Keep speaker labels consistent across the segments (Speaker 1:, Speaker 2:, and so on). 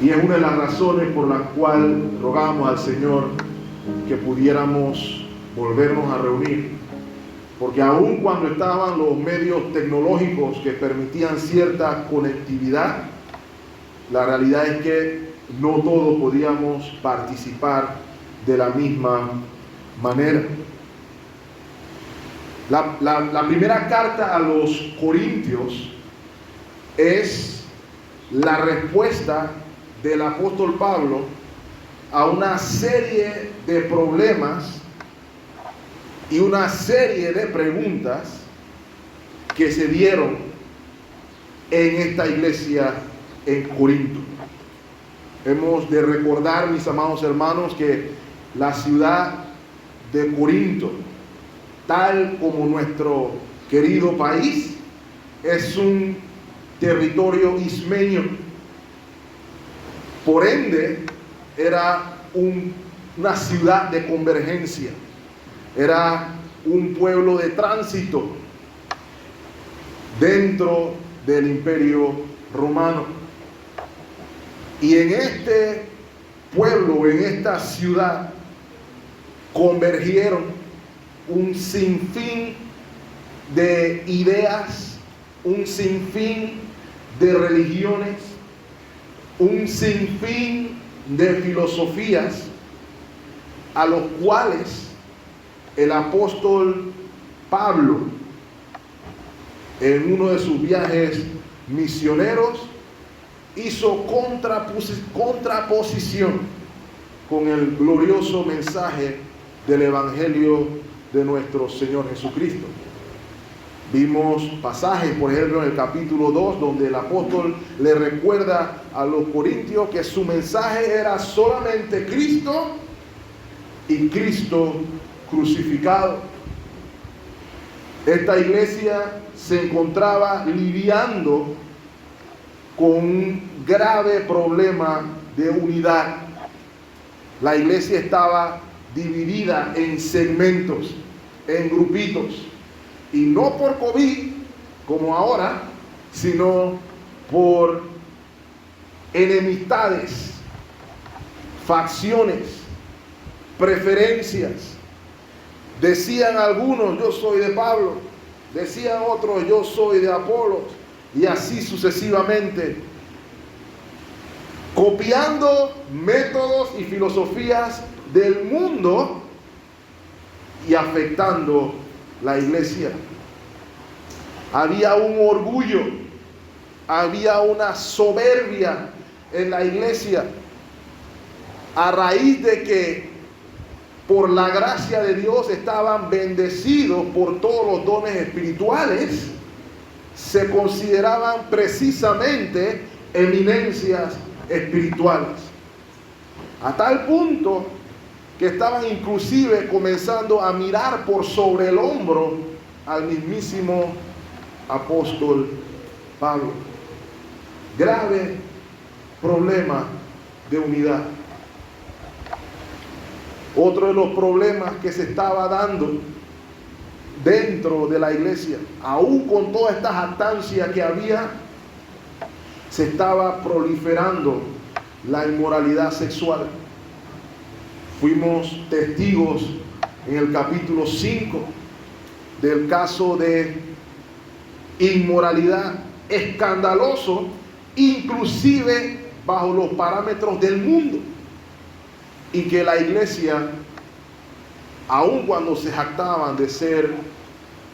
Speaker 1: Y es una de las razones por las cuales rogamos al Señor que pudiéramos volvernos a reunir. Porque aun cuando estaban los medios tecnológicos que permitían cierta conectividad, la realidad es que no todos podíamos participar de la misma manera. La primera carta a los Corintios es la respuesta del apóstol Pablo a una serie de problemas y una serie de preguntas que se dieron en esta iglesia en Corinto. Hemos de recordar, mis amados hermanos, que la ciudad de Corinto, tal como nuestro querido país, es un territorio ismeño. Por ende, era una ciudad de convergencia, era un pueblo de tránsito dentro del Imperio Romano. Y en este pueblo, en esta ciudad, convergieron un sinfín de ideas, un sinfín de religiones, un sinfín de filosofías, a los cuales el apóstol Pablo, en uno de sus viajes misioneros, hizo contraposición con el glorioso mensaje del Evangelio de nuestro Señor Jesucristo. Vimos pasajes, por ejemplo, en el capítulo 2, donde el apóstol le recuerda a los corintios que su mensaje era solamente Cristo y Cristo crucificado. Esta iglesia se encontraba lidiando con un grave problema de unidad. La iglesia estaba dividida en segmentos, en grupitos. Y no por COVID, como ahora, sino por enemistades, facciones, preferencias. Decían algunos, yo soy de Pablo. Decían otros, yo soy de Apolos. Y así sucesivamente, copiando métodos y filosofías del mundo y afectando la iglesia. Había un orgullo, había una soberbia en la iglesia, a raíz de que por la gracia de Dios estaban bendecidos por todos los dones espirituales. Se consideraban precisamente eminencias espirituales, a tal punto que estaban inclusive comenzando a mirar por sobre el hombro al mismísimo apóstol Pablo. Grave problema de unidad. Otro de los problemas que se estaba dando dentro de la iglesia, aún con toda esta jactancia que había, se estaba proliferando la inmoralidad sexual. Fuimos testigos en el capítulo 5 del caso de inmoralidad escandaloso, inclusive bajo los parámetros del mundo, y que la iglesia, aun cuando se jactaban de ser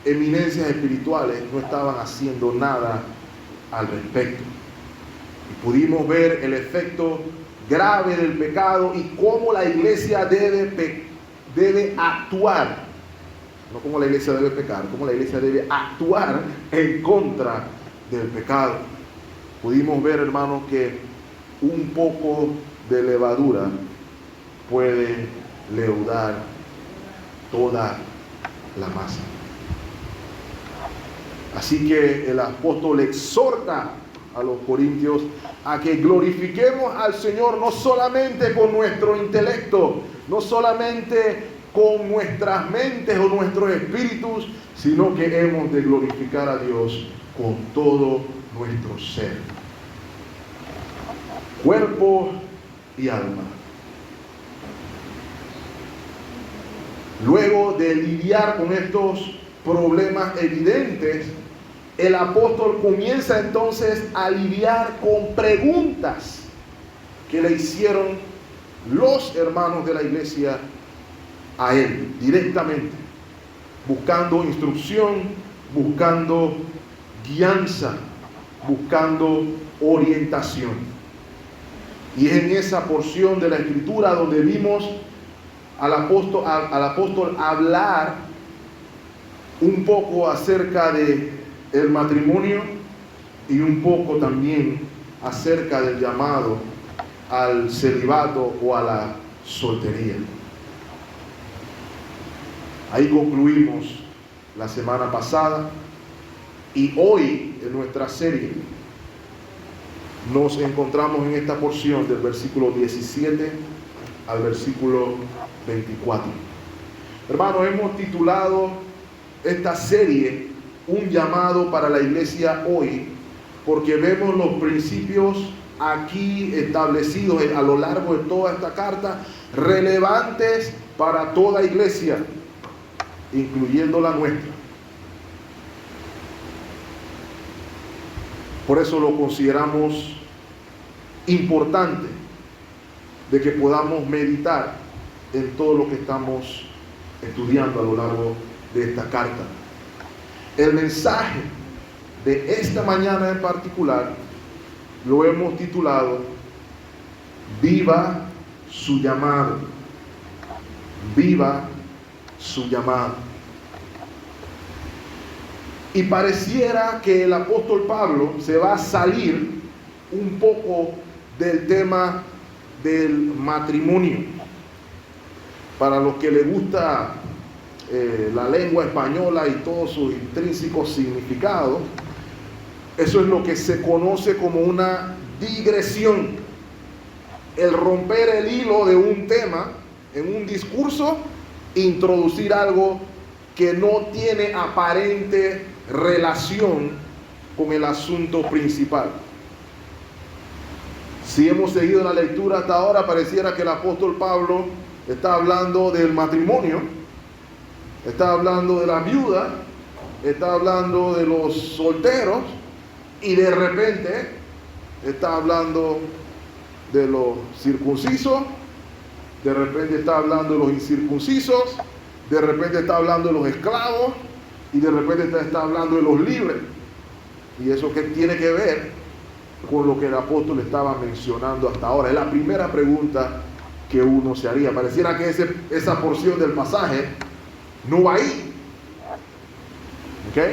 Speaker 1: eminencias espirituales, no estaban haciendo nada al respecto. Y pudimos ver el efecto grave del pecado y cómo la iglesia debe actuar, no cómo la iglesia debe pecar, cómo la iglesia debe actuar en contra del pecado. Pudimos ver, hermanos, que un poco de levadura puede leudar toda la masa. Así que el apóstol exhorta a los corintios a que glorifiquemos al Señor no solamente con nuestro intelecto, no solamente con nuestras mentes o nuestros espíritus, sino que hemos de glorificar a Dios con todo nuestro ser. cuerpo y alma. Luego de lidiar con estos problemas evidentes, el apóstol comienza entonces a lidiar con preguntas que le hicieron los hermanos de la iglesia a él directamente, buscando instrucción, buscando guianza, buscando orientación. Y es en esa porción de la escritura donde vimos al apóstol hablar un poco acerca de el matrimonio y un poco también acerca del llamado al celibato o a la soltería. Ahí concluimos la semana pasada y hoy en nuestra serie nos encontramos en esta porción del versículo 17 al versículo 24. Hermanos, hemos titulado esta serie Un llamado para la iglesia hoy, porque vemos los principios aquí establecidos a lo largo de toda esta carta, relevantes para toda iglesia, incluyendo la nuestra. Por eso lo consideramos importante de que podamos meditar en todo lo que estamos estudiando a lo largo de esta carta. El mensaje de esta mañana en particular lo hemos titulado Viva su llamado. Viva su llamado. Y pareciera que el apóstol Pablo se va a salir un poco del tema del matrimonio. Para los que les gusta la lengua española y todos sus intrínsecos significados, eso es lo que se conoce como una digresión. El romper el hilo de un tema en un discurso, introducir algo que no tiene aparente relación con el asunto principal. Si hemos seguido la lectura hasta ahora, pareciera que el apóstol Pablo está hablando del matrimonio, está hablando de la viuda, está hablando de los solteros, y de repente está hablando de los circuncisos, de repente está hablando de los incircuncisos, de repente está hablando de los esclavos, y de repente está hablando de los libres. ¿Y eso qué tiene que ver con lo que el apóstol estaba mencionando hasta ahora? Es la primera pregunta que uno se haría. Pareciera que esa porción del pasaje no va ahí. ¿Ok?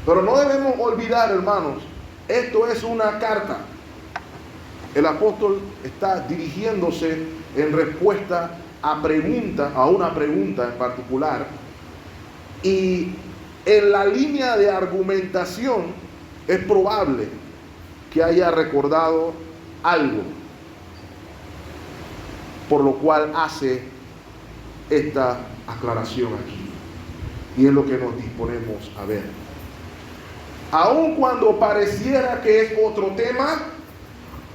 Speaker 1: Pero no debemos olvidar, hermanos, esto es una carta. El apóstol está dirigiéndose en respuesta a una pregunta en particular. Y en la línea de argumentación es probable que haya recordado algo, por lo cual hace esta aclaración aquí. Y es lo que nos disponemos a ver. Aun cuando pareciera que es otro tema,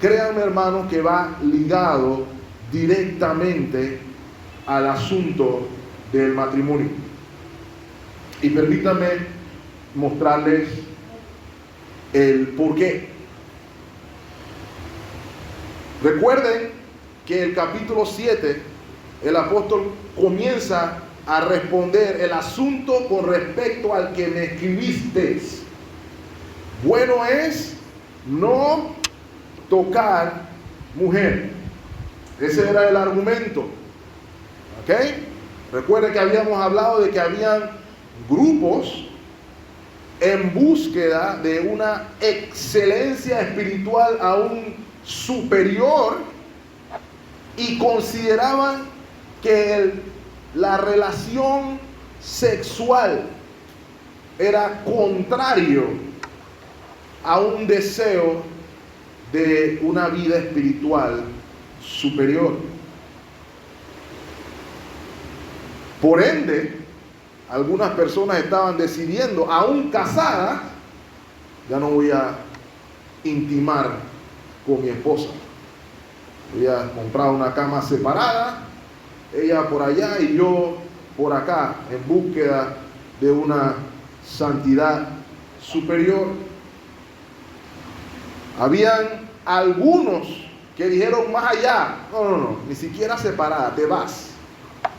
Speaker 1: créanme, hermanos, que va ligado directamente al asunto del matrimonio. Y permítanme mostrarles el porqué. Recuerden que el capítulo 7, el apóstol comienza a responder el asunto con respecto al que me escribisteis. Bueno es no tocar mujer. Ese era el argumento. ¿Ok? Recuerden que habíamos hablado de que habían grupos en búsqueda de una excelencia espiritual aún superior y consideraban que la relación sexual era contrario a un deseo de una vida espiritual superior. Por ende, algunas personas estaban decidiendo, aún casadas, ya no voy a intimar con mi esposa. Ella compraba una cama separada, ella por allá y yo por acá, en búsqueda de una santidad superior. Habían algunos que dijeron más allá, no, ni siquiera separada, te vas,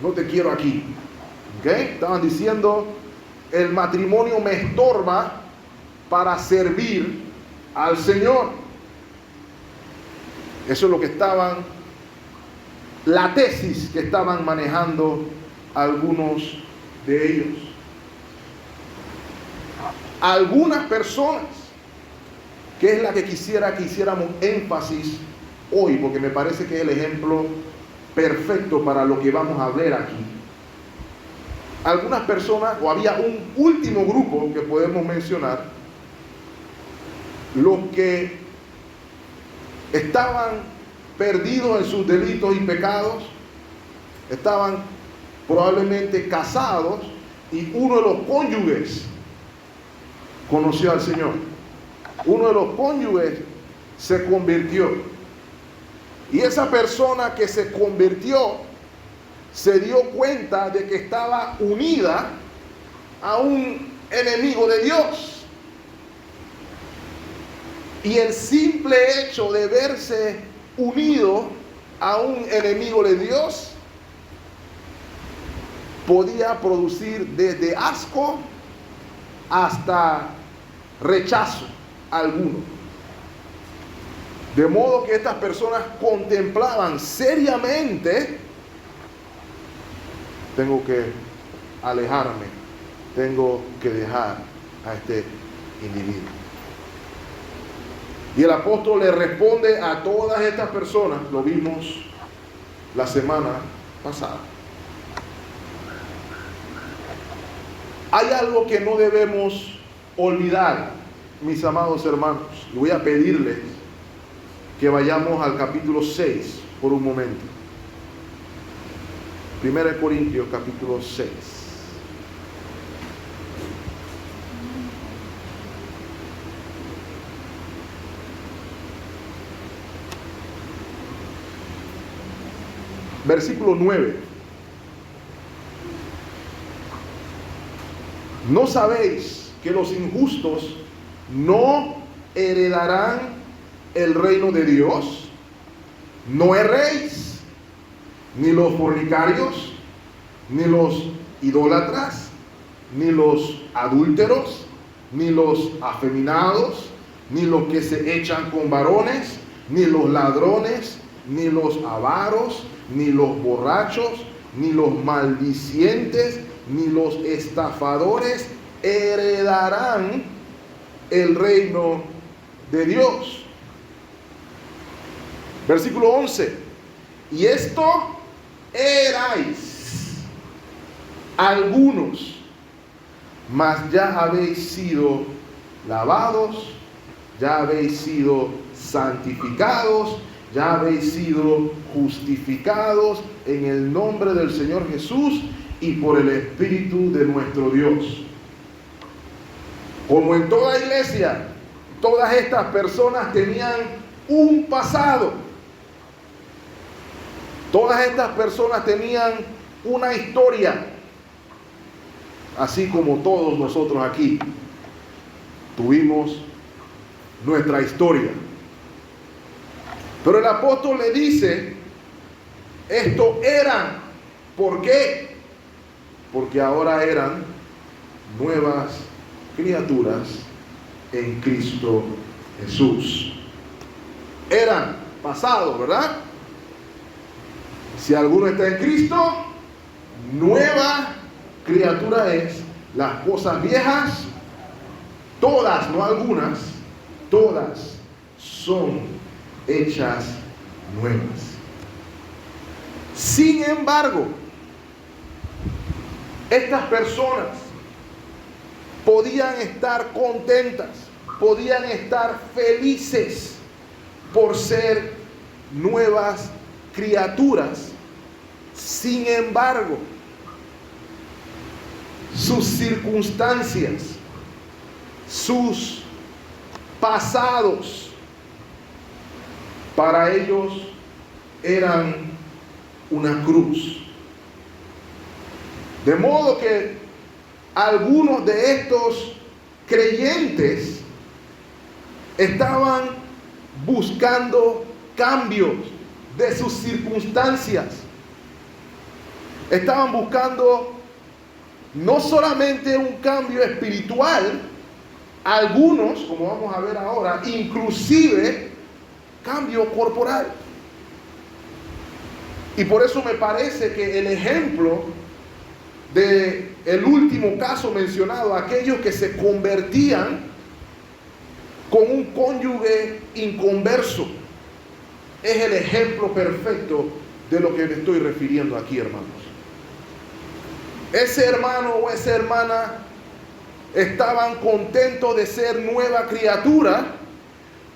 Speaker 1: no te quiero aquí. ¿Okay? Estaban diciendo, el matrimonio me estorba para servir al Señor. Eso es lo que la tesis que estaban manejando algunos de ellos. Algunas personas, que es la que quisiera que hiciéramos énfasis hoy, porque me parece que es el ejemplo perfecto para lo que vamos a ver aquí. Algunas personas, o había un último grupo que podemos mencionar, los que estaban perdidos en sus delitos y pecados, estaban probablemente casados y uno de los cónyuges conoció al Señor. Uno de los cónyuges se convirtió. Y esa persona que se convirtió se dio cuenta de que estaba unida a un enemigo de Dios. Y el simple hecho de verse unido a un enemigo de Dios podía producir desde asco hasta rechazo alguno. De modo que estas personas contemplaban seriamente, tengo que alejarme, tengo que dejar a este individuo. Y el apóstol le responde a todas estas personas, lo vimos la semana pasada. Hay algo que no debemos olvidar, mis amados hermanos. Y voy a pedirles que vayamos al capítulo 6 por un momento. 1 Corintios capítulo 6. Versículo 9. ¿No sabéis que los injustos no heredarán el reino de Dios? No erréis, ni los fornicarios, ni los idólatras, ni los adúlteros, ni los afeminados, ni los que se echan con varones, ni los ladrones, ni los avaros, ni los borrachos, ni los maldicientes, ni los estafadores heredarán el reino de Dios. Versículo 11. Y esto erais algunos, mas ya habéis sido lavados, ya habéis sido santificados, ya habéis sido justificados en el nombre del Señor Jesús y por el Espíritu de nuestro Dios. Como en toda iglesia, todas estas personas tenían un pasado. Todas estas personas tenían una historia, así como todos nosotros aquí tuvimos nuestra historia. Pero el apóstol le dice, esto eran, ¿por qué? Porque ahora eran nuevas criaturas en Cristo Jesús. Eran pasados, ¿verdad? Si alguno está en Cristo, nueva criatura es. Las cosas viejas, todas, no algunas, todas son hechas nuevas. Sin embargo, estas personas podían estar contentas, podían estar felices por ser nuevas criaturas. Sin embargo, sus circunstancias, sus pasados, para ellos eran una cruz. De modo que algunos de estos creyentes estaban buscando cambios de sus circunstancias. Estaban buscando no solamente un cambio espiritual, algunos, como vamos a ver ahora, inclusive cambio corporal. Y por eso me parece que el ejemplo de el último caso mencionado, aquellos que se convertían con un cónyuge inconverso, es el ejemplo perfecto de lo que me estoy refiriendo aquí, hermanos. Ese hermano o esa hermana estaban contentos de ser nueva criatura,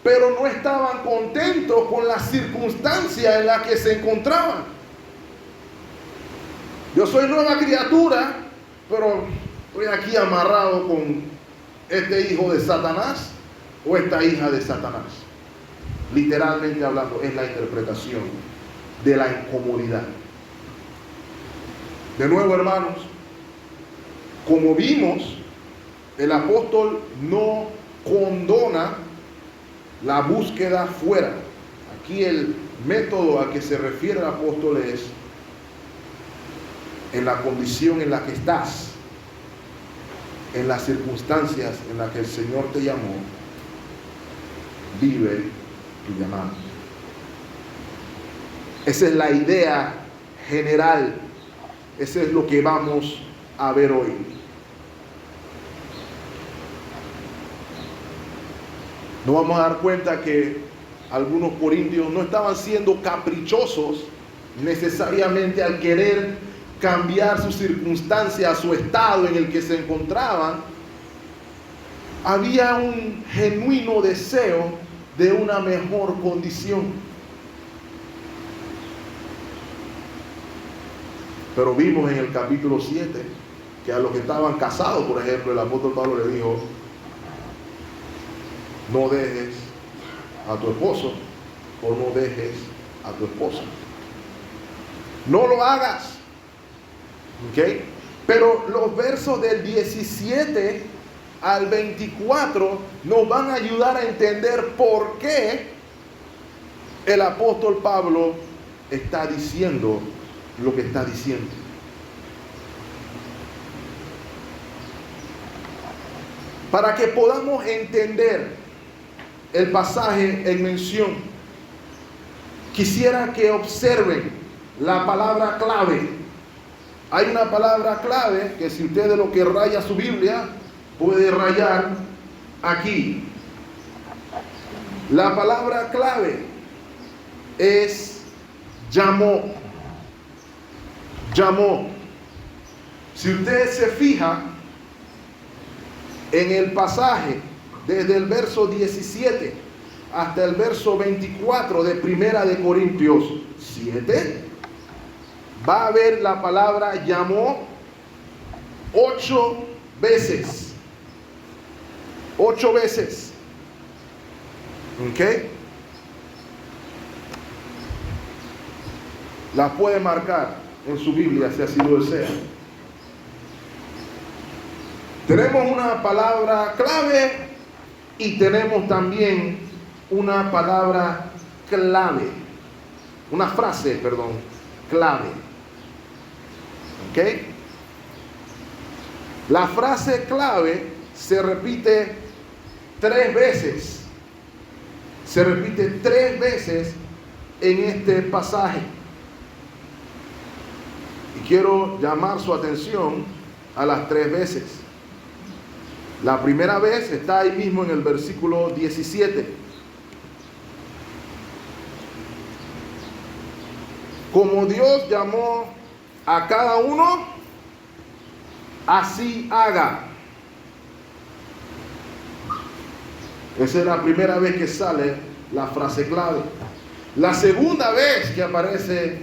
Speaker 1: pero no estaban contentos con las circunstancias en las que se encontraban. Yo soy nueva criatura, pero estoy aquí amarrado con este hijo de Satanás o esta hija de Satanás. Literalmente hablando, es la interpretación de la incomodidad. De nuevo, hermanos, como vimos, el apóstol no condona la búsqueda fuera. Aquí el método a que se refiere el apóstol es en la condición en la que estás, en las circunstancias en las que el Señor te llamó, vive tu llamado. Esa es la idea general. Eso es lo que vamos a ver hoy. Nos vamos a dar cuenta que algunos corintios no estaban siendo caprichosos necesariamente al querer cambiar su circunstancia, su estado en el que se encontraban. Había un genuino deseo de una mejor condición. Pero vimos en el capítulo 7 que a los que estaban casados, por ejemplo, el apóstol Pablo le dijo: no dejes a tu esposo o no dejes a tu esposa. No lo hagas. ¿Ok? Pero los versos del 17 al 24 nos van a ayudar a entender por qué el apóstol Pablo está diciendo lo que está diciendo. Para que podamos entender el pasaje en mención, quisiera que observen la palabra clave. Hay una palabra clave que, si usted de lo que raya su Biblia, puede rayar aquí. La palabra clave es llamó. Llamó. Si usted se fija en el pasaje desde el verso 17 hasta el verso 24 de Primera de Corintios 7, va a ver la palabra llamó 8 veces. 8 veces. ¿Ok? La puede marcar en su Biblia si así lo desea. Tenemos una palabra clave y tenemos también una palabra clave. Una frase, perdón, clave. ¿Ok? La frase clave se repite 3 veces. Se repite 3 veces en este pasaje. Y quiero llamar su atención a las 3 veces. La primera vez está ahí mismo en el versículo 17. Como Dios llamó a cada uno, así haga. Esa es la primera vez que sale la frase clave. La segunda vez que aparece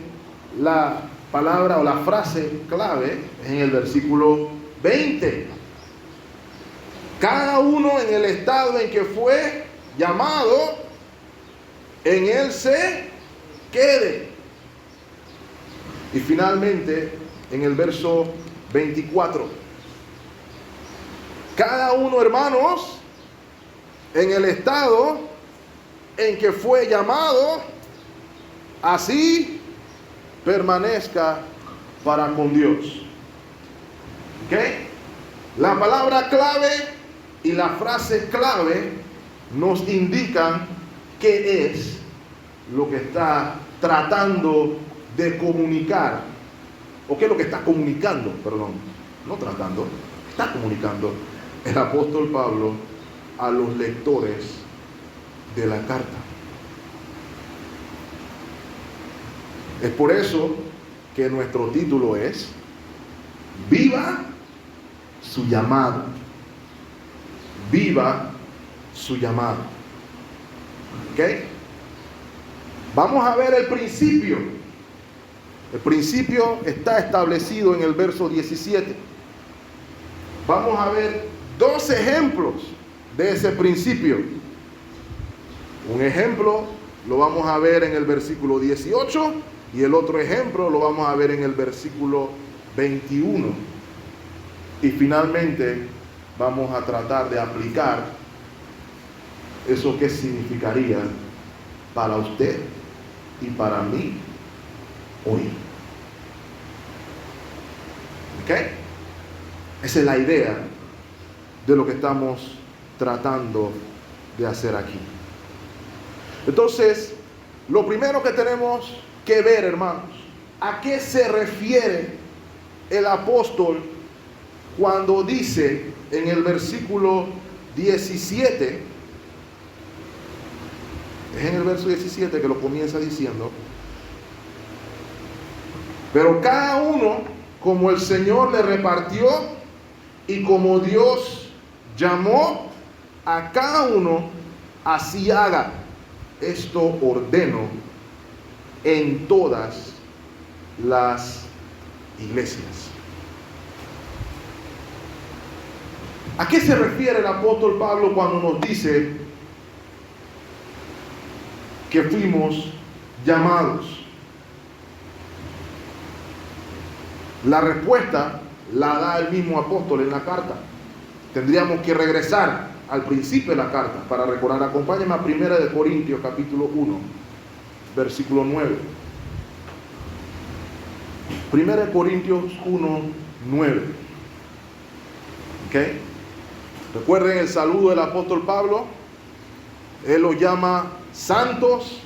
Speaker 1: la palabra o la frase clave es en el versículo 20. Cada uno en el estado en que fue llamado, en él se quede. Y finalmente, en el verso 24, cada uno, hermanos, en el estado en que fue llamado, así permanezca para con Dios. ¿Ok? La palabra clave y la frase clave nos indican qué es lo que está tratando de comunicar, o qué es lo que está comunicando, perdón, no tratando, está comunicando el apóstol Pablo a los lectores de la carta. Es por eso que nuestro título es Viva su llamado. Viva su llamado. ¿Ok? Vamos a ver el principio. El principio está establecido en el verso 17. Vamos a ver dos ejemplos de ese principio. Un ejemplo lo vamos a ver en el versículo 18 y el otro ejemplo lo vamos a ver en el versículo 21. Y finalmente vamos a tratar de aplicar eso que significaría para usted y para mí hoy. ¿Ok? Esa es la idea de lo que estamos tratando de hacer aquí. Entonces, lo primero que tenemos que ver, hermanos, ¿a qué se refiere el apóstol cuando dice en el versículo 17? Es en el verso 17 que lo comienza diciendo: pero cada uno como el Señor le repartió y como Dios llamó a cada uno, así haga. Esto ordeno en todas las iglesias. ¿A qué se refiere el apóstol Pablo cuando nos dice que fuimos llamados? La respuesta la da el mismo apóstol en la carta. Tendríamos que regresar al principio de la carta para recordar. Acompáñenme a 1 Corintios capítulo 1, versículo 9. 1 Corintios 1, 9. ¿Ok? Recuerden el saludo del apóstol Pablo. Él los llama santos.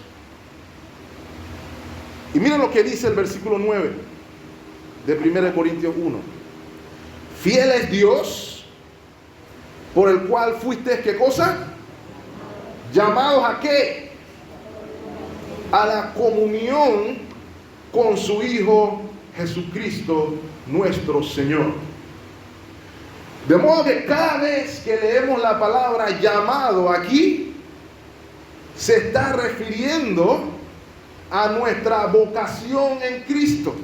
Speaker 1: Y miren lo que dice el versículo 9 de 1 Corintios 1. Fiel es Dios, por el cual fuiste, ¿qué cosa? ¿Llamados a qué? A la comunión con su Hijo Jesucristo, nuestro Señor. De modo que cada vez que leemos la palabra llamado aquí, se está refiriendo a nuestra vocación en Cristo,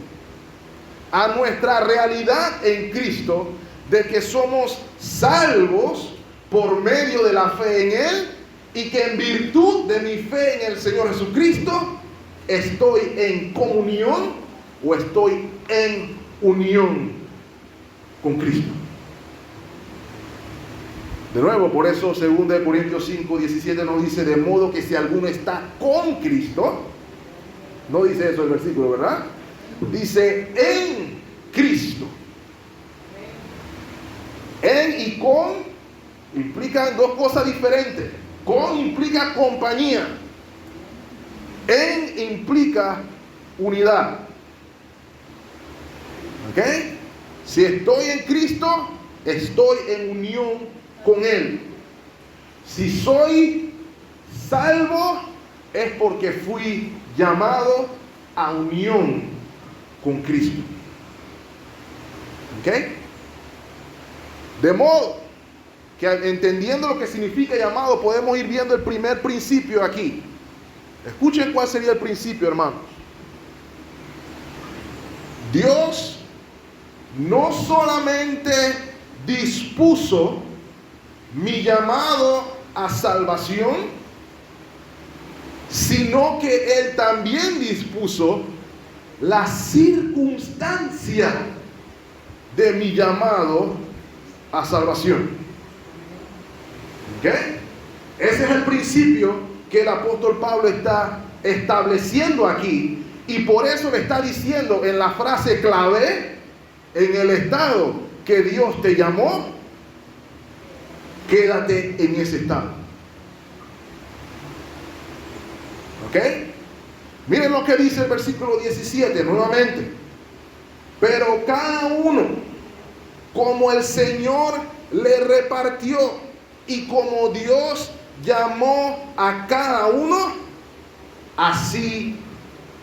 Speaker 1: a nuestra realidad en Cristo, de que somos salvos por medio de la fe en Él, y que en virtud de mi fe en el Señor Jesucristo estoy en comunión o estoy en unión con Cristo. De nuevo, por eso 2 Corintios 5, 17 nos dice: de modo que si alguno está con Cristo, no dice eso el versículo, ¿verdad? Dice en Cristo. En y con implican dos cosas diferentes. Con implica compañía. En implica unidad. ¿Ok? Si estoy en Cristo, estoy en unión con Él. Si soy salvo, es porque fui llamado a unión con Cristo. ¿Ok? De modo que, entendiendo lo que significa llamado, podemos ir viendo el primer principio aquí. Escuchen cuál sería el principio, hermanos. Dios no solamente dispuso mi llamado a salvación, sino que Él también dispuso la circunstancia de mi llamado a salvación. ¿Ok? Ese es el principio que el apóstol Pablo está estableciendo aquí, y por eso le está diciendo en la frase clave: en el estado que Dios te llamó, quédate en ese estado. ¿Ok? Miren lo que dice el versículo 17 nuevamente. Pero cada uno, como el Señor le repartió y como Dios llamó a cada uno, así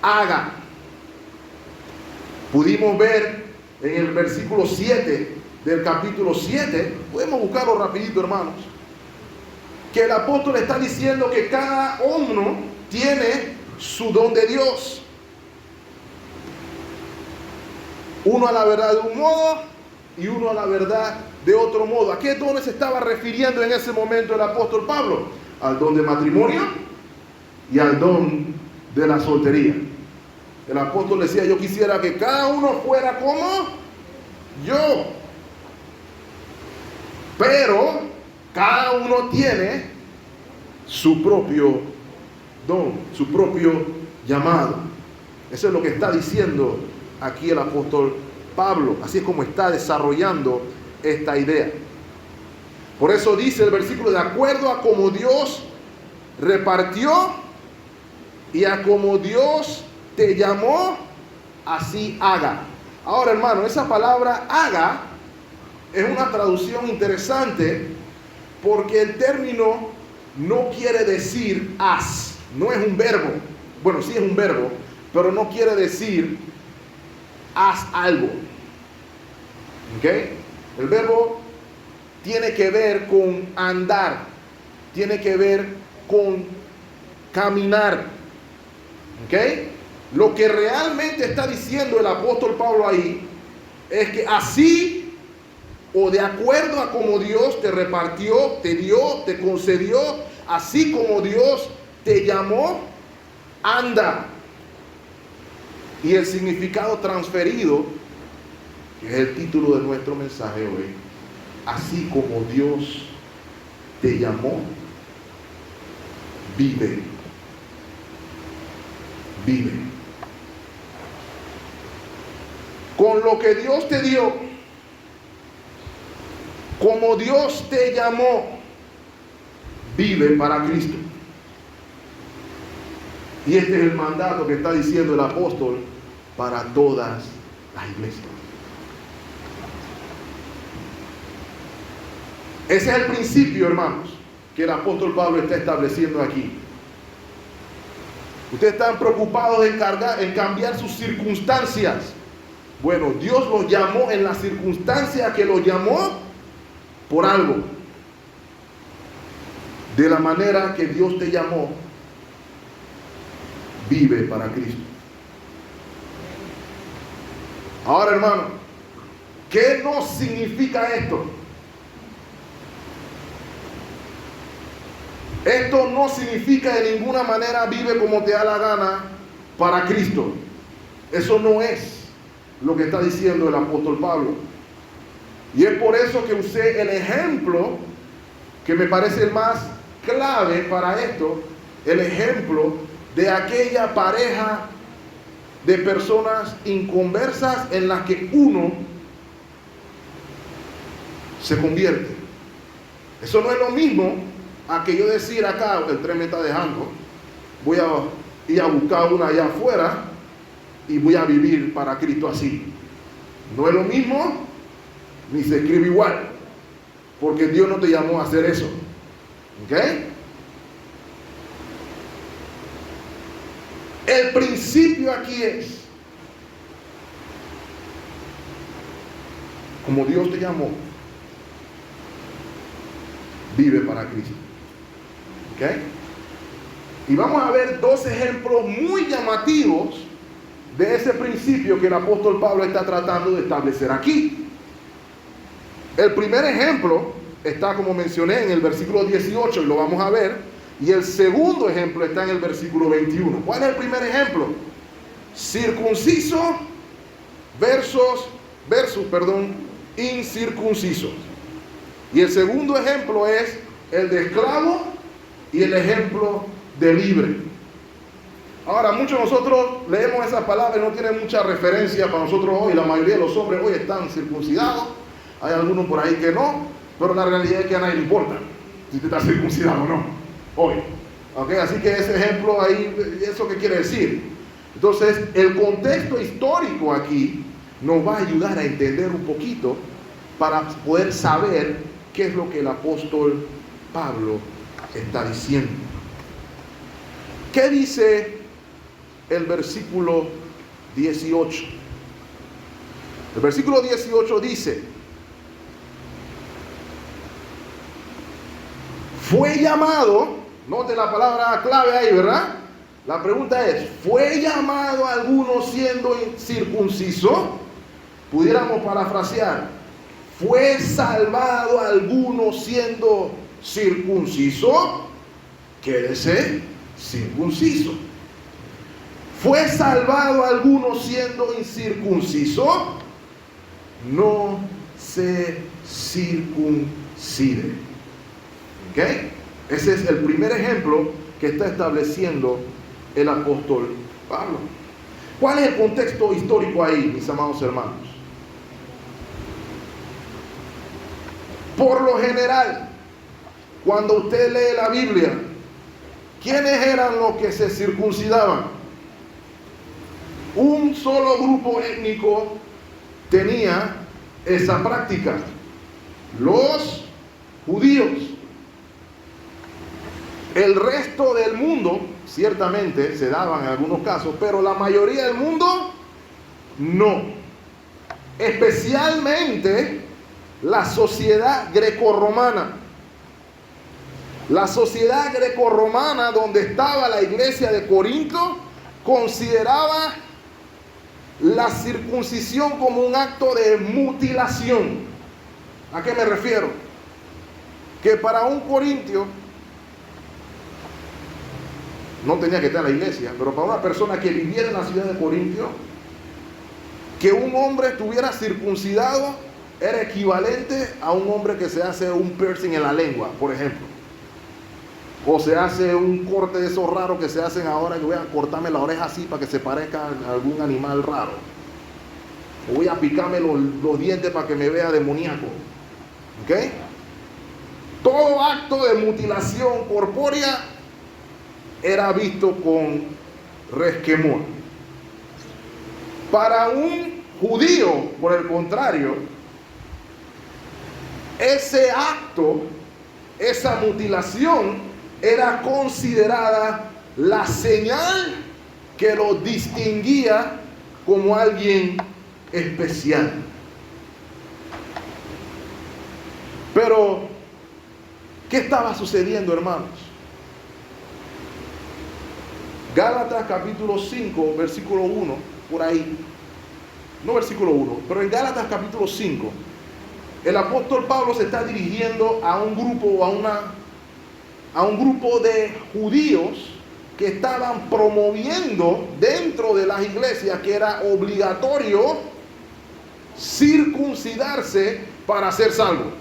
Speaker 1: haga. Pudimos ver en el versículo 7 del capítulo 7, podemos buscarlo rapidito, hermanos, que el apóstol está diciendo que cada uno tiene su don de Dios. Uno a la verdad de un modo y uno a la verdad de otro modo. ¿A qué dones se estaba refiriendo en ese momento el apóstol Pablo? Al don de matrimonio y al don de la soltería. El apóstol decía: yo quisiera que cada uno fuera como yo, pero cada uno tiene su propio don, su propio llamado. Eso es lo que está diciendo aquí el apóstol Pablo. Así es como está desarrollando esta idea. Por eso dice el versículo: de acuerdo a como Dios repartió y a como Dios te llamó, así haga. Ahora, hermano, esa palabra haga es una traducción interesante, porque el término no quiere decir haz. No es un verbo. Bueno, sí es un verbo, pero no quiere decir haz algo. ¿Ok? El verbo tiene que ver con andar, tiene que ver con caminar. ¿Ok? Lo que realmente está diciendo el apóstol Pablo ahí es que así, o de acuerdo a como Dios te repartió, te dio, te concedió, así como Dios te llamó, anda. Y el significado transferido, que es el título de nuestro mensaje hoy: así como Dios te llamó, vive. Vive. Con lo que Dios te dio, como Dios te llamó, vive para Cristo. Y este es el mandato que está diciendo el apóstol para todas las iglesias. Ese es el principio, hermanos, que el apóstol Pablo está estableciendo aquí. Ustedes están preocupados en cambiar sus circunstancias. Bueno, Dios los llamó en la circunstancia que los llamó por algo. De la manera que Dios te llamó, vive para Cristo. Ahora, hermano, ¿qué nos significa esto? Esto no significa de ninguna manera vive como te da la gana para Cristo. Eso no es lo que está diciendo el apóstol Pablo. Y es por eso que usé el ejemplo que me parece el más clave para esto, el ejemplo de aquella pareja de personas inconversas en las que uno se convierte. Eso no es lo mismo a que yo decir acá: el tren me está dejando, voy a ir a buscar una allá afuera y voy a vivir para Cristo así. No es lo mismo, ni se escribe igual, porque Dios no te llamó a hacer eso. ¿Ok? El principio aquí es: como Dios te llamó, vive para Cristo. ¿Ok? Y vamos a ver dos ejemplos muy llamativos de ese principio que el apóstol Pablo está tratando de establecer aquí. El primer ejemplo está, como mencioné, en el versículo 18, y lo vamos a ver. Y el segundo ejemplo está en el versículo 21. ¿Cuál es el primer ejemplo? circunciso versus incircunciso. Y el segundo ejemplo es el de esclavo y el ejemplo de libre. Ahora, muchos de nosotros leemos esa palabra y no tiene mucha referencia para nosotros hoy. La mayoría de los hombres hoy están circuncidados. Hay algunos por ahí que no, pero la realidad es que a nadie le importa si te estás circuncidado o no hoy. ¿Okay? Así que ese ejemplo ahí, ¿eso qué quiere decir? Entonces, el contexto histórico aquí nos va a ayudar a entender un poquito para poder saber qué es lo que el apóstol Pablo está diciendo. ¿Qué dice el versículo 18? El versículo 18 dice: fue llamado, note la palabra clave ahí, ¿verdad? La pregunta es, ¿fue llamado alguno siendo incircunciso? Pudiéramos parafrasear, ¿fue salvado alguno siendo circunciso? Quédese circunciso. ¿Fue salvado alguno siendo incircunciso? No se circuncide. ¿Ok? Ese es el primer ejemplo que está estableciendo el apóstol Pablo. ¿Cuál es el contexto histórico ahí, mis amados hermanos? Por lo general, cuando usted lee la Biblia, ¿quiénes eran los que se circuncidaban? Un solo grupo étnico tenía esa práctica: los judíos. El resto del mundo, ciertamente se daban en algunos casos, pero la mayoría del mundo no. Especialmente la sociedad grecorromana. La sociedad grecorromana, donde estaba la iglesia de Corinto, consideraba la circuncisión como un acto de mutilación. ¿A qué me refiero? Que para un corintio, no tenía que estar en la iglesia, pero para una persona que viviera en la ciudad de Corintio, que un hombre estuviera circuncidado era equivalente a un hombre que se hace un piercing en la lengua, por ejemplo. O se hace un corte de esos raros que se hacen ahora, que voy a cortarme la oreja así para que se parezca a algún animal raro. O voy a picarme los dientes para que me vea demoníaco. ¿Ok? Todo acto de mutilación corpórea era visto con resquemor. Para un judío, por el contrario, ese acto, esa mutilación, era considerada la señal que lo distinguía como alguien especial. Pero, ¿qué estaba sucediendo, hermanos? Gálatas capítulo 5, versículo 1, por ahí. No versículo 1, pero en Gálatas capítulo 5, el apóstol Pablo se está dirigiendo a un grupo, a un grupo de judíos que estaban promoviendo dentro de las iglesias que era obligatorio circuncidarse para ser salvo.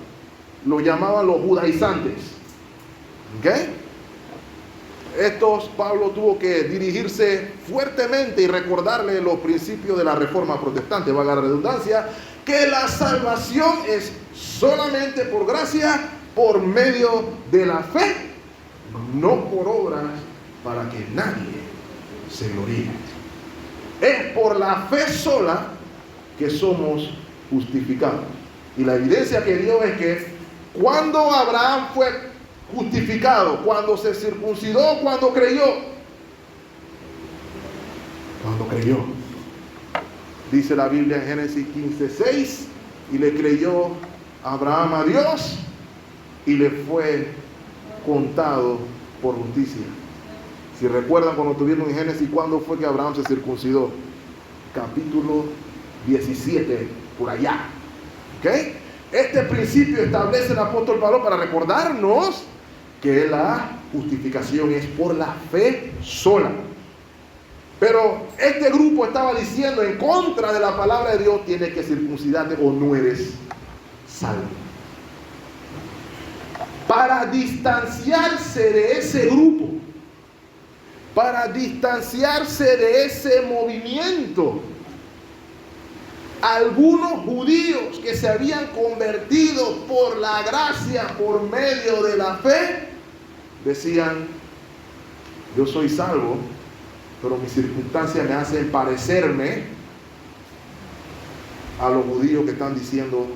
Speaker 1: Lo llamaban los judaizantes. ¿Ok? Estos, Pablo tuvo que dirigirse fuertemente y recordarle los principios de la reforma protestante, valga la redundancia, que la salvación es solamente por gracia, por medio de la fe, no por obras, para que nadie se gloríe. Es por la fe sola que somos justificados. Y la evidencia que dio es que cuando Abraham fue justificado, cuando se circuncidó, cuando creyó. Cuando creyó. Dice la Biblia en Génesis 15:6, y le creyó Abraham a Dios y le fue contado por justicia. Si recuerdan cuando tuvieron en Génesis, ¿cuándo fue que Abraham se circuncidó? Capítulo 17, por allá. ¿Ok? Este principio establece el apóstol Pablo para recordarnos que la justificación es por la fe sola. Pero este grupo estaba diciendo en contra de la palabra de Dios: tienes que circuncidarte o no eres salvo. Para distanciarse de ese grupo, para distanciarse de ese movimiento, algunos judíos que se habían convertido por la gracia, por medio de la fe, decían: yo soy salvo, pero mis circunstancias me hacen parecerme a los judíos que están diciendo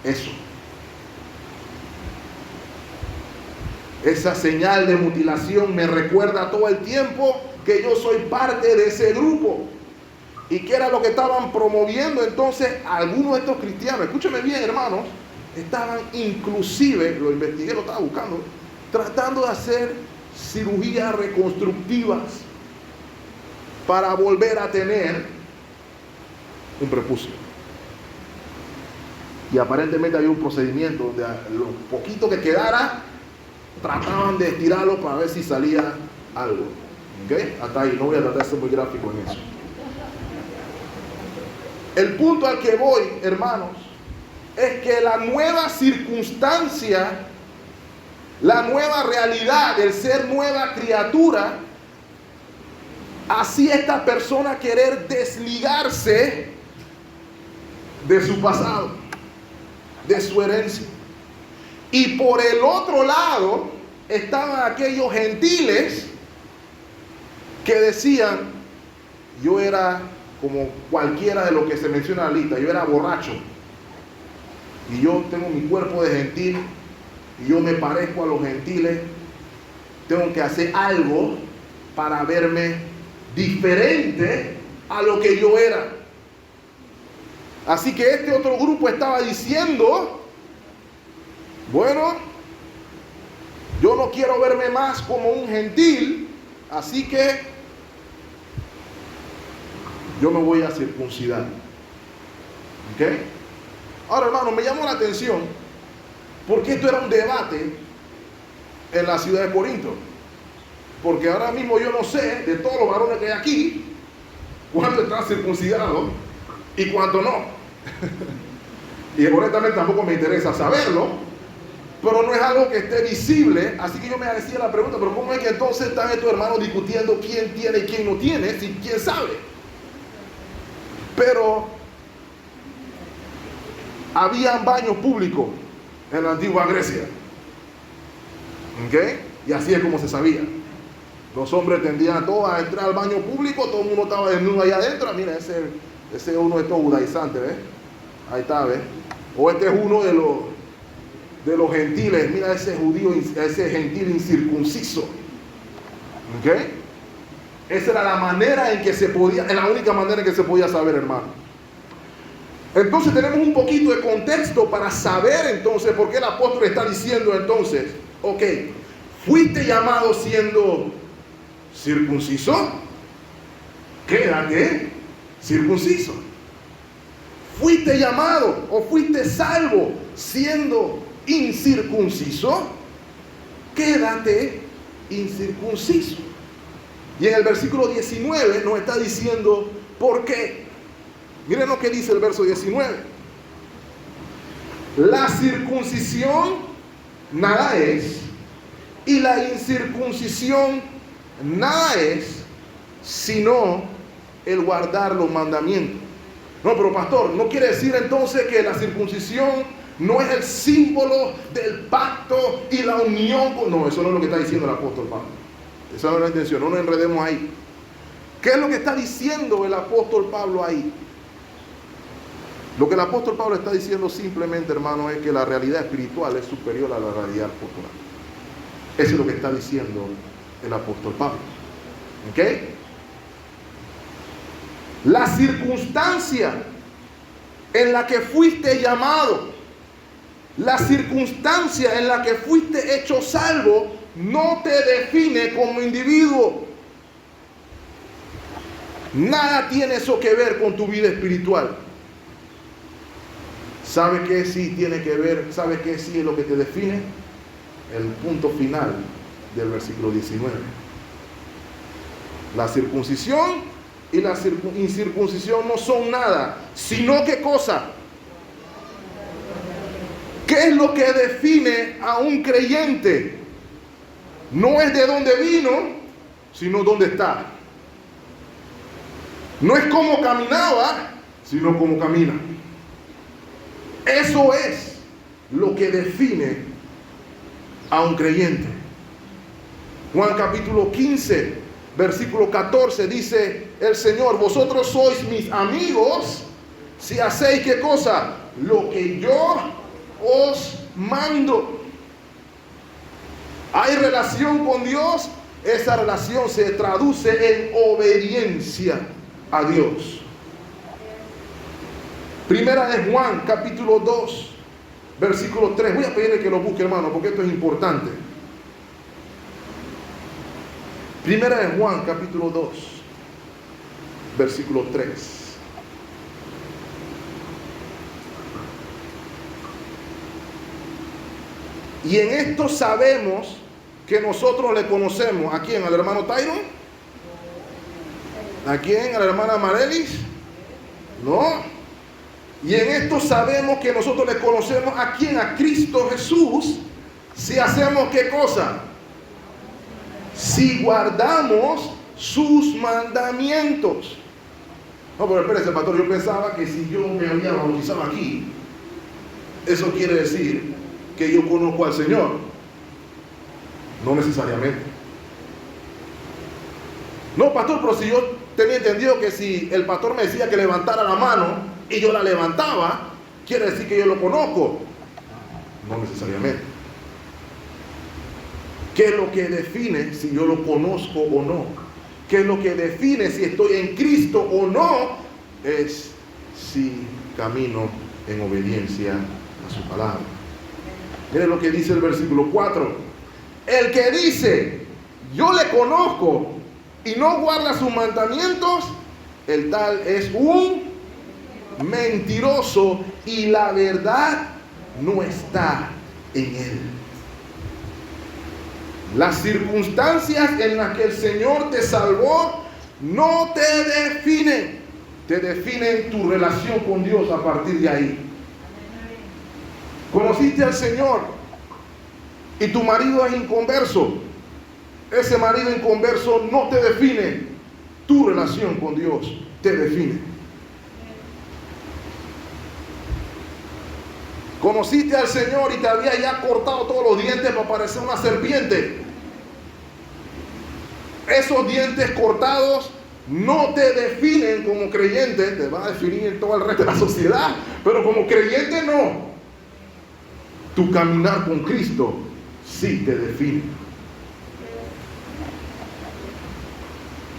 Speaker 1: eso. Esa señal de mutilación me recuerda todo el tiempo que yo soy parte de ese grupo. ¿Y qué era lo que estaban promoviendo entonces algunos de estos cristianos? Escúchame bien, hermanos. Estaban inclusive, lo investigué, lo estaba buscando, tratando de hacer cirugías reconstructivas para volver a tener un prepucio. Y aparentemente había un procedimiento donde lo poquito que quedara trataban de estirarlo para ver si salía algo. ¿Okay? Hasta ahí, no voy a tratar de ser muy gráfico en eso. El punto al que voy, hermanos, es que la nueva circunstancia, la nueva realidad del ser nueva criatura, hacía esta persona querer desligarse de su pasado, de su herencia. Y por el otro lado estaban aquellos gentiles que decían: yo era como cualquiera de los que se menciona en la lista, yo era borracho y yo tengo mi cuerpo de gentil y yo me parezco a los gentiles, tengo que hacer algo para verme diferente a lo que yo era. Así que este otro grupo estaba diciendo: bueno, yo no quiero verme más como un gentil, así que yo me voy a circuncidar. ¿Ok? Ahora, hermano, me llamó la atención porque esto era un debate en la ciudad de Corinto. Porque ahora mismo yo no sé, de todos los varones que hay aquí, cuánto están circuncidados y cuánto no. Y honestamente tampoco me interesa saberlo, pero no es algo que esté visible. Así que yo me hacía la pregunta: pero ¿cómo es que entonces están estos hermanos discutiendo quién tiene y quién no tiene? Si quién sabe. Pero habían baños públicos en la antigua Grecia. ¿Ok? Y así es como se sabía. Los hombres tendían todos a entrar al baño público, todo el mundo estaba desnudo allá adentro. Mira, ese es uno de estos judaizantes, ¿ves? Ahí está, ¿ves? O este es uno de los gentiles. Mira ese judío, ese gentil incircunciso. ¿Ok? Esa era la manera en que se podía, es la única manera en que se podía saber, hermano. Entonces tenemos un poquito de contexto para saber entonces por qué el apóstol está diciendo entonces: ok, fuiste llamado siendo circunciso, quédate circunciso. Fuiste llamado o fuiste salvo siendo incircunciso, quédate incircunciso. Y en el versículo 19 nos está diciendo por qué. Miren lo que dice el verso 19. La circuncisión nada es, y la incircuncisión nada es, sino el guardar los mandamientos. No, pero pastor, ¿no quiere decir entonces que la circuncisión no es el símbolo del pacto y la unión? No, eso no es lo que está diciendo el apóstol Pablo. Esa no es la intención, no nos enredemos ahí. ¿Qué es lo que está diciendo el apóstol Pablo ahí? Lo que el apóstol Pablo está diciendo simplemente, hermano, es que la realidad espiritual es superior a la realidad corporal. Eso es lo que está diciendo el apóstol Pablo. ¿Ok? La circunstancia en la que fuiste llamado, la circunstancia en la que fuiste hecho salvo, no te define como individuo. Nada tiene eso que ver con tu vida espiritual. ¿Sabe qué sí tiene que ver? ¿Sabe qué sí es lo que te define? El punto final del versículo 19. La circuncisión y la incircuncisión no son nada, sino ¿qué cosa? ¿Qué es lo que define a un creyente? No es de dónde vino, sino dónde está. No es cómo caminaba, sino cómo camina. Eso es lo que define a un creyente. Juan capítulo 15, versículo 14 dice el Señor: vosotros sois mis amigos si hacéis ¿qué cosa? Lo que yo os mando. Hay relación con Dios. Esa relación se traduce en obediencia a Dios. Primera de Juan capítulo 2, versículo 3. Voy a pedirle que lo busque, hermano, porque esto es importante. Primera de Juan capítulo 2, versículo 3. Y en esto sabemos que nosotros le conocemos. ¿A quién? ¿Al hermano Tyron? ¿A quién? ¿A la hermana Marelis? No. Y en esto sabemos que nosotros le conocemos ¿a quién? A Cristo Jesús. Si hacemos ¿qué cosa? Si guardamos sus mandamientos. No, pero espérese, pastor, yo pensaba que si yo me había bautizado aquí, eso quiere decir que yo conozco al Señor. No necesariamente. No, pastor, pero si yo tenía entendido que si el pastor me decía que levantara la mano y yo la levantaba, quiere decir que yo lo conozco. No necesariamente. ¿Qué es lo que define si yo lo conozco o no? ¿Qué es lo que define si estoy en Cristo o no? Es si camino en obediencia a su palabra. Miren lo que dice el versículo 4. El que dice, yo le conozco y no guarda sus mandamientos, el tal es un mentiroso y la verdad no está en él. Las circunstancias en las que el Señor te salvó no te definen. Te definen tu relación con Dios a partir de ahí. Conociste al Señor y tu marido es inconverso. Ese marido inconverso no te define. Tu relación con Dios te define. Conociste al Señor y te había ya cortado todos los dientes para parecer una serpiente. Esos dientes cortados no te definen como creyente. Te va a definir todo el resto de la sociedad, pero como creyente no. Tu caminar con Cristo sí te define.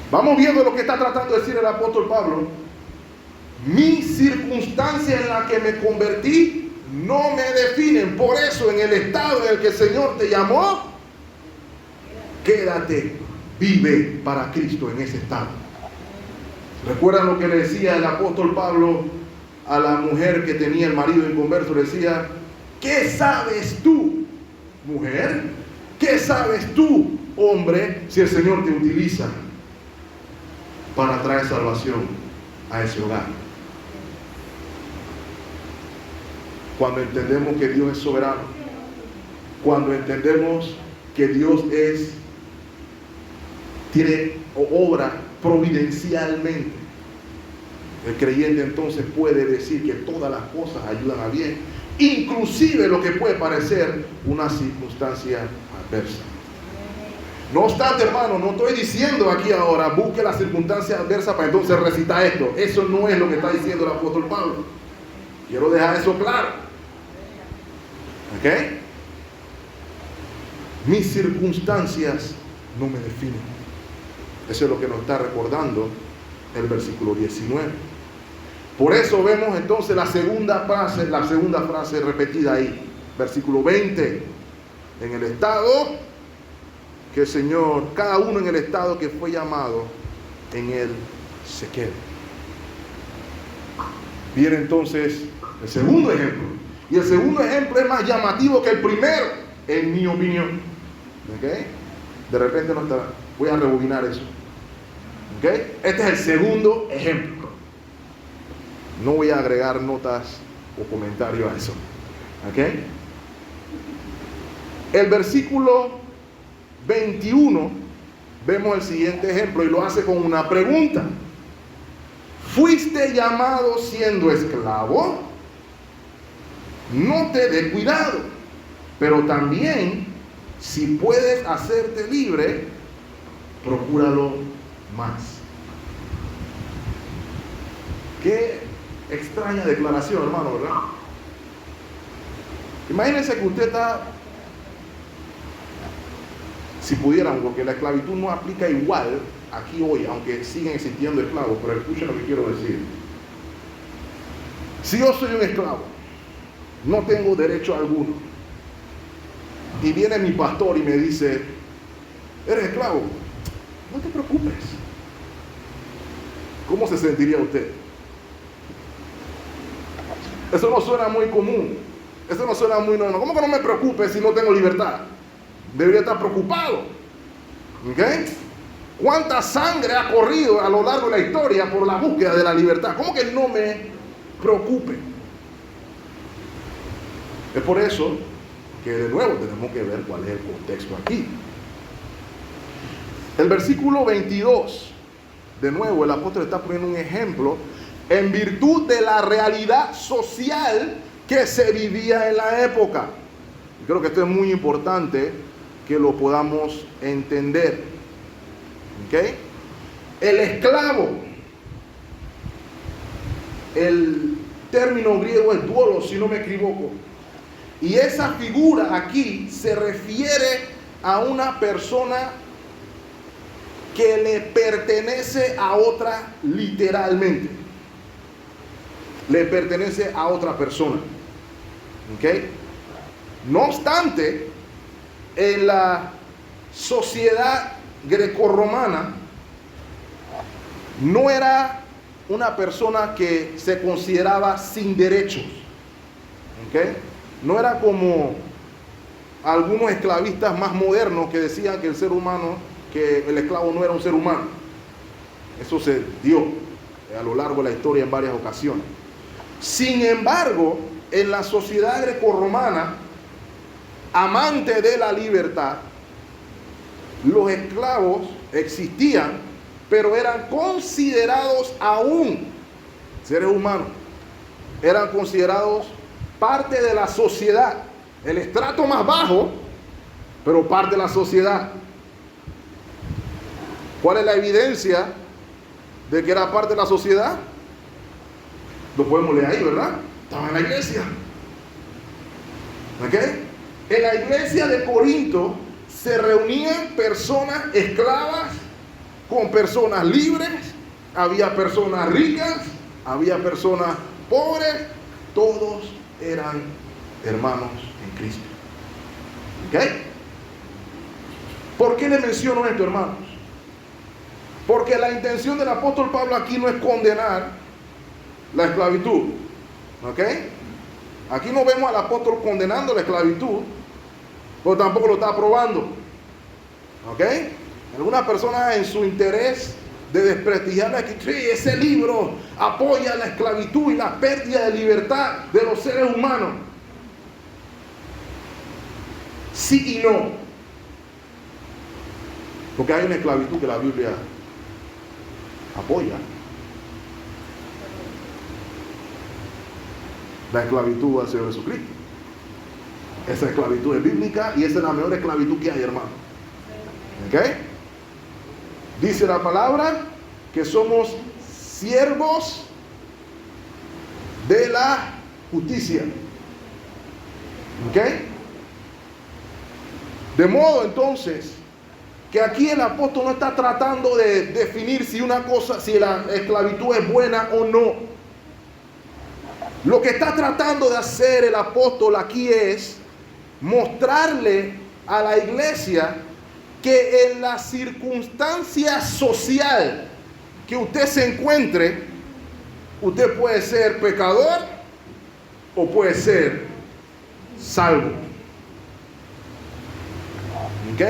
Speaker 1: Vamos viendo lo que está tratando de decir el apóstol Pablo. Mi circunstancia en la que me convertí no me definen. Por eso, en el estado en el que el Señor te llamó, quédate, vive para Cristo en ese estado. ¿Recuerdan lo que le decía el apóstol Pablo a la mujer que tenía el marido inconverso? Le decía, ¿qué sabes tú, mujer? ¿Qué sabes tú, hombre, si el Señor te utiliza para traer salvación a ese hogar? Cuando entendemos que Dios es soberano, cuando entendemos que Dios tiene o obra providencialmente, el creyente entonces puede decir que todas las cosas ayudan a bien, inclusive lo que puede parecer una circunstancia adversa. No obstante, hermano, no estoy diciendo aquí ahora busque la circunstancia adversa para entonces recitar esto. Eso no es lo que está diciendo el apóstol Pablo. Quiero dejar eso claro. ¿Ok? Mis circunstancias no me definen. Eso es lo que nos está recordando el versículo 19. Por eso vemos entonces la segunda frase repetida ahí, versículo 20. En el estado que el Señor, cada uno en el estado que fue llamado, en él se queda. Viene entonces el segundo ejemplo. Y el segundo ejemplo es más llamativo que el primero, en mi opinión. ¿Ok? De repente no está. Voy a rebobinar eso. ¿Okay? Este es el segundo ejemplo. No voy a agregar notas o comentarios a eso. ¿Okay? El versículo 21, vemos el siguiente ejemplo y lo hace con una pregunta. ¿Fuiste llamado siendo esclavo? No te dé cuidado, pero también, si puedes hacerte libre, procúralo más. Qué extraña declaración, hermano, ¿verdad? Imagínense que usted está, si pudieran, porque la esclavitud no aplica igual aquí hoy, aunque siguen existiendo esclavos, pero escuchen lo que quiero decir. Si yo soy un esclavo, no tengo derecho alguno, y viene mi pastor y me dice, eres esclavo, no te preocupes. ¿Cómo se sentiría usted? Eso no suena muy común, eso no suena muy normal. ¿Cómo que no me preocupes si no tengo libertad? Debería estar preocupado. ¿Okay? ¿Cuánta sangre ha corrido a lo largo de la historia por la búsqueda de la libertad? ¿Cómo que no me preocupe? Es por eso que de nuevo tenemos que ver cuál es el contexto aquí. El versículo 22, de nuevo el apóstol está poniendo un ejemplo en virtud de la realidad social que se vivía en la época. Y creo que esto es muy importante que lo podamos entender. ¿Okay? El esclavo, el término griego es duolos, si no me equivoco. Y esa figura aquí se refiere a una persona que le pertenece a otra literalmente. Le pertenece a otra persona. ¿Okay? No obstante, en la sociedad grecorromana no era una persona que se consideraba sin derechos. ¿Okay? No era como algunos esclavistas más modernos que decían que el ser humano, que el esclavo no era un ser humano. Eso se dio a lo largo de la historia en varias ocasiones. Sin embargo, en la sociedad grecorromana, amante de la libertad, los esclavos existían, pero eran considerados aún seres humanos. Eran considerados parte de la sociedad, el estrato más bajo, pero parte de la sociedad. ¿Cuál es la evidencia de que era parte de la sociedad? Lo podemos leer ahí, ¿verdad? Estaba en la iglesia. ¿Ok? En la iglesia de Corinto se reunían personas esclavas con personas libres, había personas ricas, había personas pobres, todos eran hermanos en Cristo. ¿Ok? ¿Por qué le menciono esto, hermanos? Porque la intención del apóstol Pablo aquí no es condenar la esclavitud. ¿Ok? Aquí no vemos al apóstol condenando la esclavitud, pero tampoco lo está aprobando. ¿Ok? Algunas personas en su interés de desprestigiar la escritura, ese libro apoya la esclavitud y la pérdida de libertad de los seres humanos. Sí y no. Porque hay una esclavitud que la Biblia apoya. La esclavitud al Señor Jesucristo. Esa esclavitud es bíblica y esa es la mejor esclavitud que hay, hermano. ¿Ok? Dice la palabra que somos siervos de la justicia. ¿Ok? De modo entonces que aquí el apóstol no está tratando de definir si una cosa, si la esclavitud es buena o no. Lo que está tratando de hacer el apóstol aquí es mostrarle a la iglesia que en la circunstancia social que usted se encuentre, usted puede ser pecador o puede ser salvo. ¿Ok?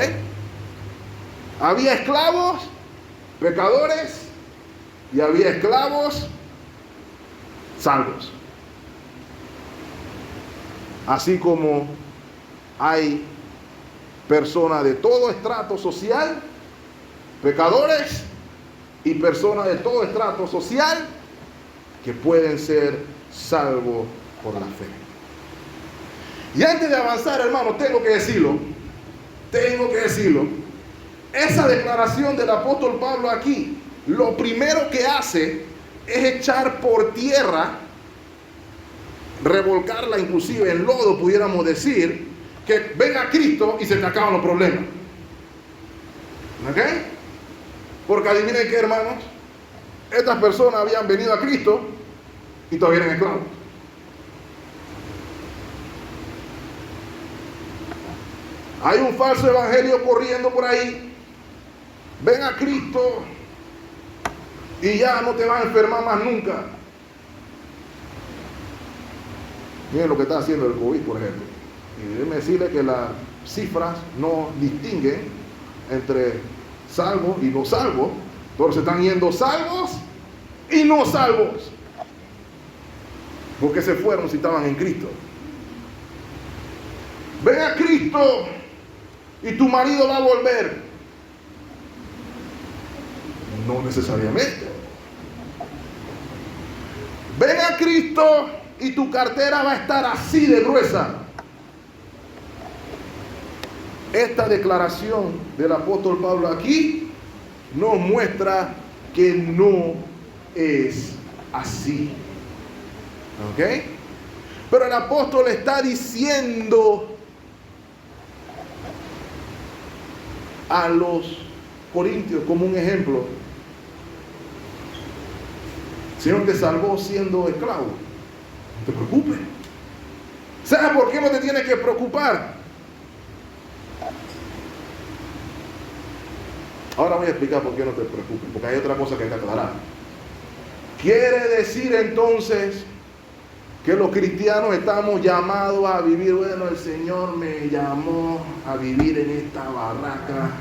Speaker 1: Había esclavos pecadores y había esclavos salvos. Así como hay personas de todo estrato social, pecadores y personas de todo estrato social que pueden ser salvos por la fe. Y antes de avanzar, hermano, tengo que decirlo, esa declaración del apóstol Pablo aquí, lo primero que hace es echar por tierra, revolcarla inclusive en lodo, pudiéramos decir, que venga Cristo y se te acaban los problemas. ¿Ok? Porque adivinen qué, hermanos, estas personas habían venido a Cristo y todavía eran esclavos. Hay un falso evangelio corriendo por ahí. Ven a Cristo y ya no te vas a enfermar más nunca. Miren lo que está haciendo el COVID, por ejemplo. Y déjenme decirle que las cifras no distinguen entre salvos y no salvos. Todos se están yendo salvos y no salvos. Porque se fueron si estaban en Cristo. Ven a Cristo y tu marido va a volver. No necesariamente. Ven a Cristo y tu cartera va a estar así de gruesa. Esta declaración del apóstol Pablo aquí nos muestra que no es así. ¿Ok? Pero el apóstol está diciendo a los corintios como un ejemplo: el Señor te salvó siendo esclavo, no te preocupes. ¿Sabes por qué no te tienes que preocupar? Ahora voy a explicar por qué no te preocupes, porque hay otra cosa que hay que aclarar. Quiere decir entonces que los cristianos estamos llamados a vivir. Bueno, el Señor me llamó a vivir en esta barraca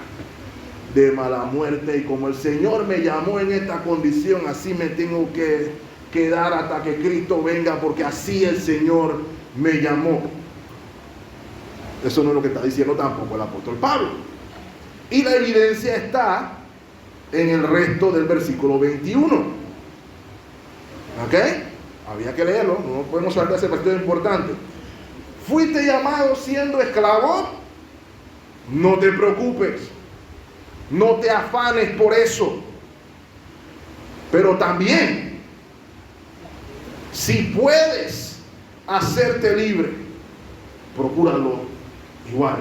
Speaker 1: de mala muerte, y como el Señor me llamó en esta condición, así me tengo que quedar hasta que Cristo venga, porque así el Señor me llamó. Eso no es lo que está diciendo tampoco el apóstol Pablo. Y la evidencia está en el resto del versículo 21. ¿Ok? Había que leerlo, no podemos saltar ese versículo importante. ¿Fuiste llamado siendo esclavo? No te preocupes, no te afanes por eso. Pero también, si puedes hacerte libre, procúralo igual.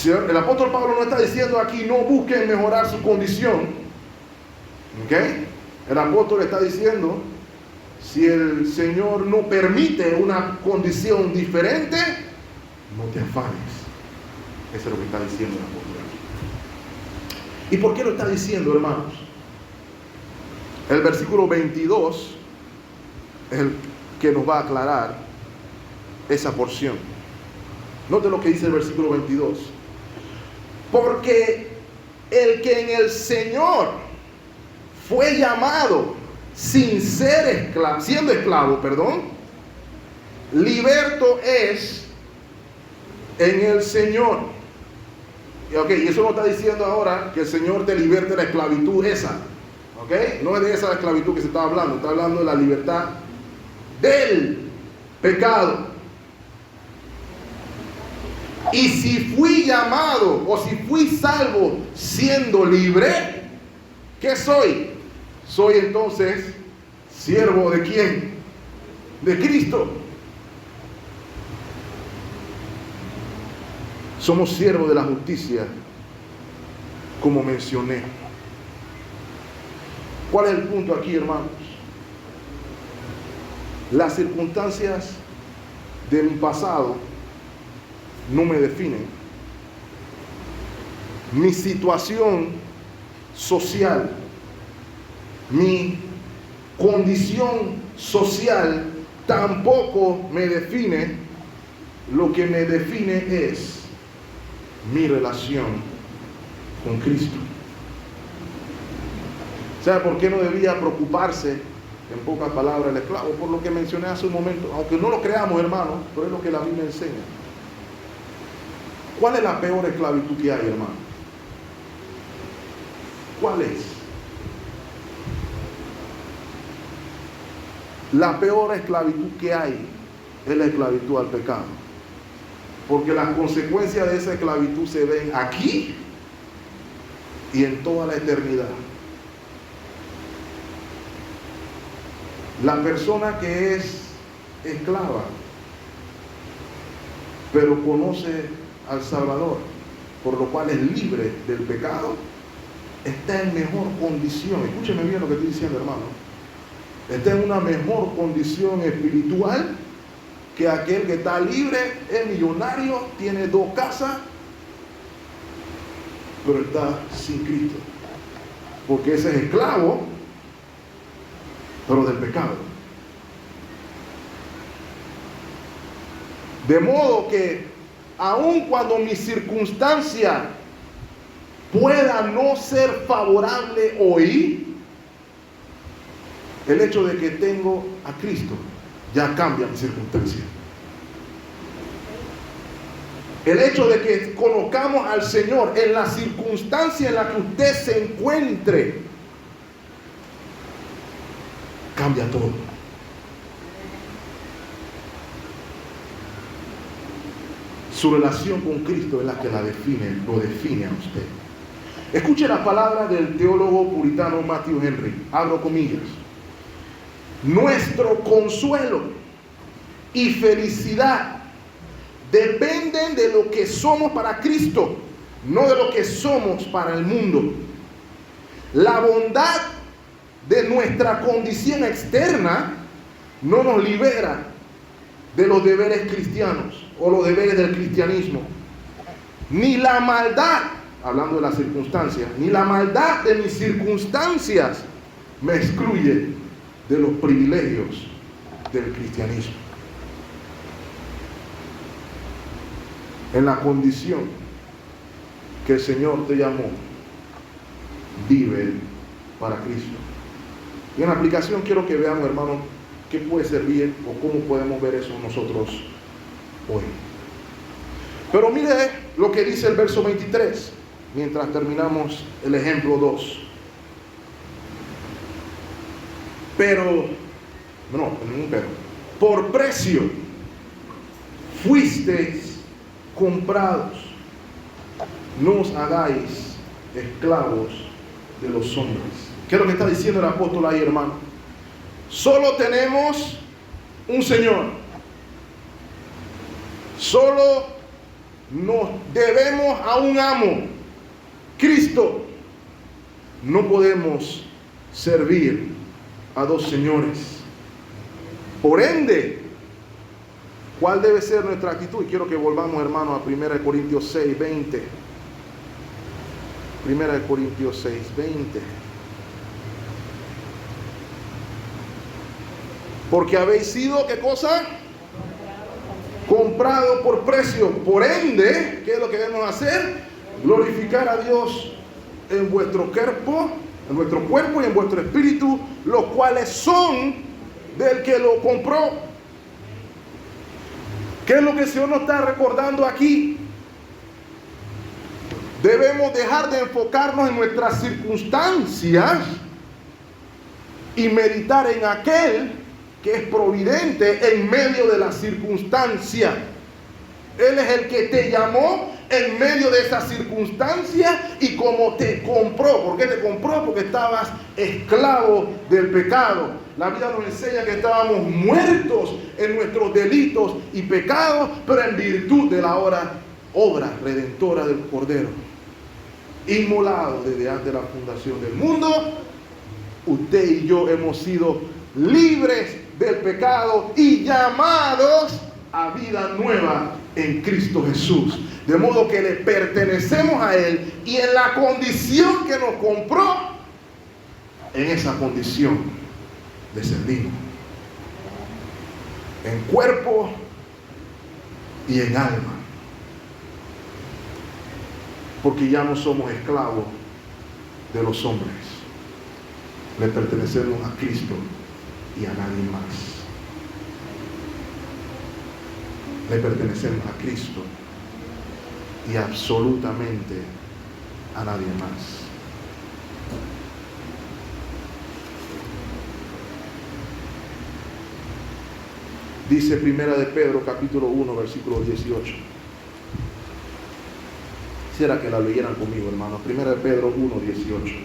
Speaker 1: El apóstol Pablo no está diciendo aquí no busquen mejorar su condición. ¿Ok? El apóstol está diciendo, si el Señor no permite una condición diferente, no te afanes. Eso es lo que está diciendo el apóstol aquí. ¿Y por qué lo está diciendo, hermanos? El versículo 22 es el que nos va a aclarar esa porción. Note lo que dice el versículo 22. Porque el que en el Señor fue llamado sin ser esclavo, siendo esclavo, liberto es en el Señor. Y eso no está diciendo ahora que el Señor te liberte de la esclavitud esa. ¿Ok? No es de esa esclavitud que se está hablando de la libertad del pecado. Y si fui llamado o si fui salvo siendo libre, ¿qué soy? Soy entonces siervo ¿de quién? De Cristo. Somos siervos de la justicia, como mencioné. ¿Cuál es el punto aquí, hermanos? Las circunstancias de mi pasado no me definen. Mi situación social, mi condición social tampoco me define. Lo que me define es mi relación con Cristo. ¿Sabe por qué no debía preocuparse, en pocas palabras, el esclavo? Por lo que mencioné hace un momento, aunque no lo creamos, hermano, pero es lo que la Biblia enseña. ¿Cuál es la peor esclavitud que hay, hermano? ¿Cuál es? La peor esclavitud que hay es la esclavitud al pecado. Porque las consecuencias de esa esclavitud se ven aquí y en toda la eternidad. La persona que es esclava, pero conoce al Salvador, por lo cual es libre del pecado, está en mejor condición. Escúcheme bien lo que estoy diciendo, hermano. Está en una mejor condición espiritual que aquel que está libre, es millonario, tiene 2 casas, pero está sin Cristo. Porque ese es esclavo, pero del pecado. De modo que aun cuando mi circunstancia pueda no ser favorable hoy, el hecho de que tengo a Cristo ya cambia mi circunstancia. El hecho de que conozcamos al Señor en la circunstancia en la que usted se encuentre, cambia todo. Su relación con Cristo es la que lo define a usted. Escuche la palabra del teólogo puritano Matthew Henry, abro comillas. Nuestro consuelo y felicidad dependen de lo que somos para Cristo, no de lo que somos para el mundo. La bondad de nuestra condición externa no nos libera de los deberes cristianos o los deberes del cristianismo. Ni la maldad, hablando de las circunstancias, ni la maldad de mis circunstancias me excluye de los privilegios del cristianismo. En la condición que el Señor te llamó, vive para Cristo. Y en la aplicación quiero que veamos, hermanos, qué puede servir o cómo podemos ver eso nosotros hoy. Pero mire lo que dice el verso 23, mientras terminamos el ejemplo 2. Por precio fuisteis comprados, no os hagáis esclavos de los hombres. ¿Qué es lo que está diciendo el apóstol ahí, hermano? Solo tenemos un Señor. Solo nos debemos a un amo, Cristo. No podemos servir a 2 señores. Por ende, ¿cuál debe ser nuestra actitud? Y quiero que volvamos, hermano, a 1 Corintios 6, 20. 1 Corintios 6, 20. Porque habéis sido, ¿qué cosa? Comprado por precio. Por ende, ¿qué es lo que debemos hacer? Glorificar a Dios en vuestro cuerpo y en vuestro espíritu, los cuales son del que lo compró. ¿Qué es lo que el Señor nos está recordando aquí? Debemos dejar de enfocarnos en nuestras circunstancias y meditar en aquel que es providente en medio de la circunstancia. Él es el que te llamó en medio de esa circunstancia y como te compró. ¿Por qué te compró? Porque estabas esclavo del pecado. La Biblia nos enseña que estábamos muertos en nuestros delitos y pecados, pero en virtud de la obra redentora del Cordero, inmolado desde antes de la fundación del mundo, usted y yo hemos sido libres del pecado y llamados a vida nueva en Cristo Jesús. De modo que le pertenecemos a Él y en la condición que nos compró, en esa condición le servimos. En cuerpo y en alma. Porque ya no somos esclavos de los hombres. Le pertenecemos a Cristo y a nadie más. Le pertenecemos a Cristo y absolutamente a nadie más. Dice Primera de Pedro, capítulo 1, versículo 18. Quisiera que la leyeran conmigo, hermanos. Primera de Pedro 1, 18.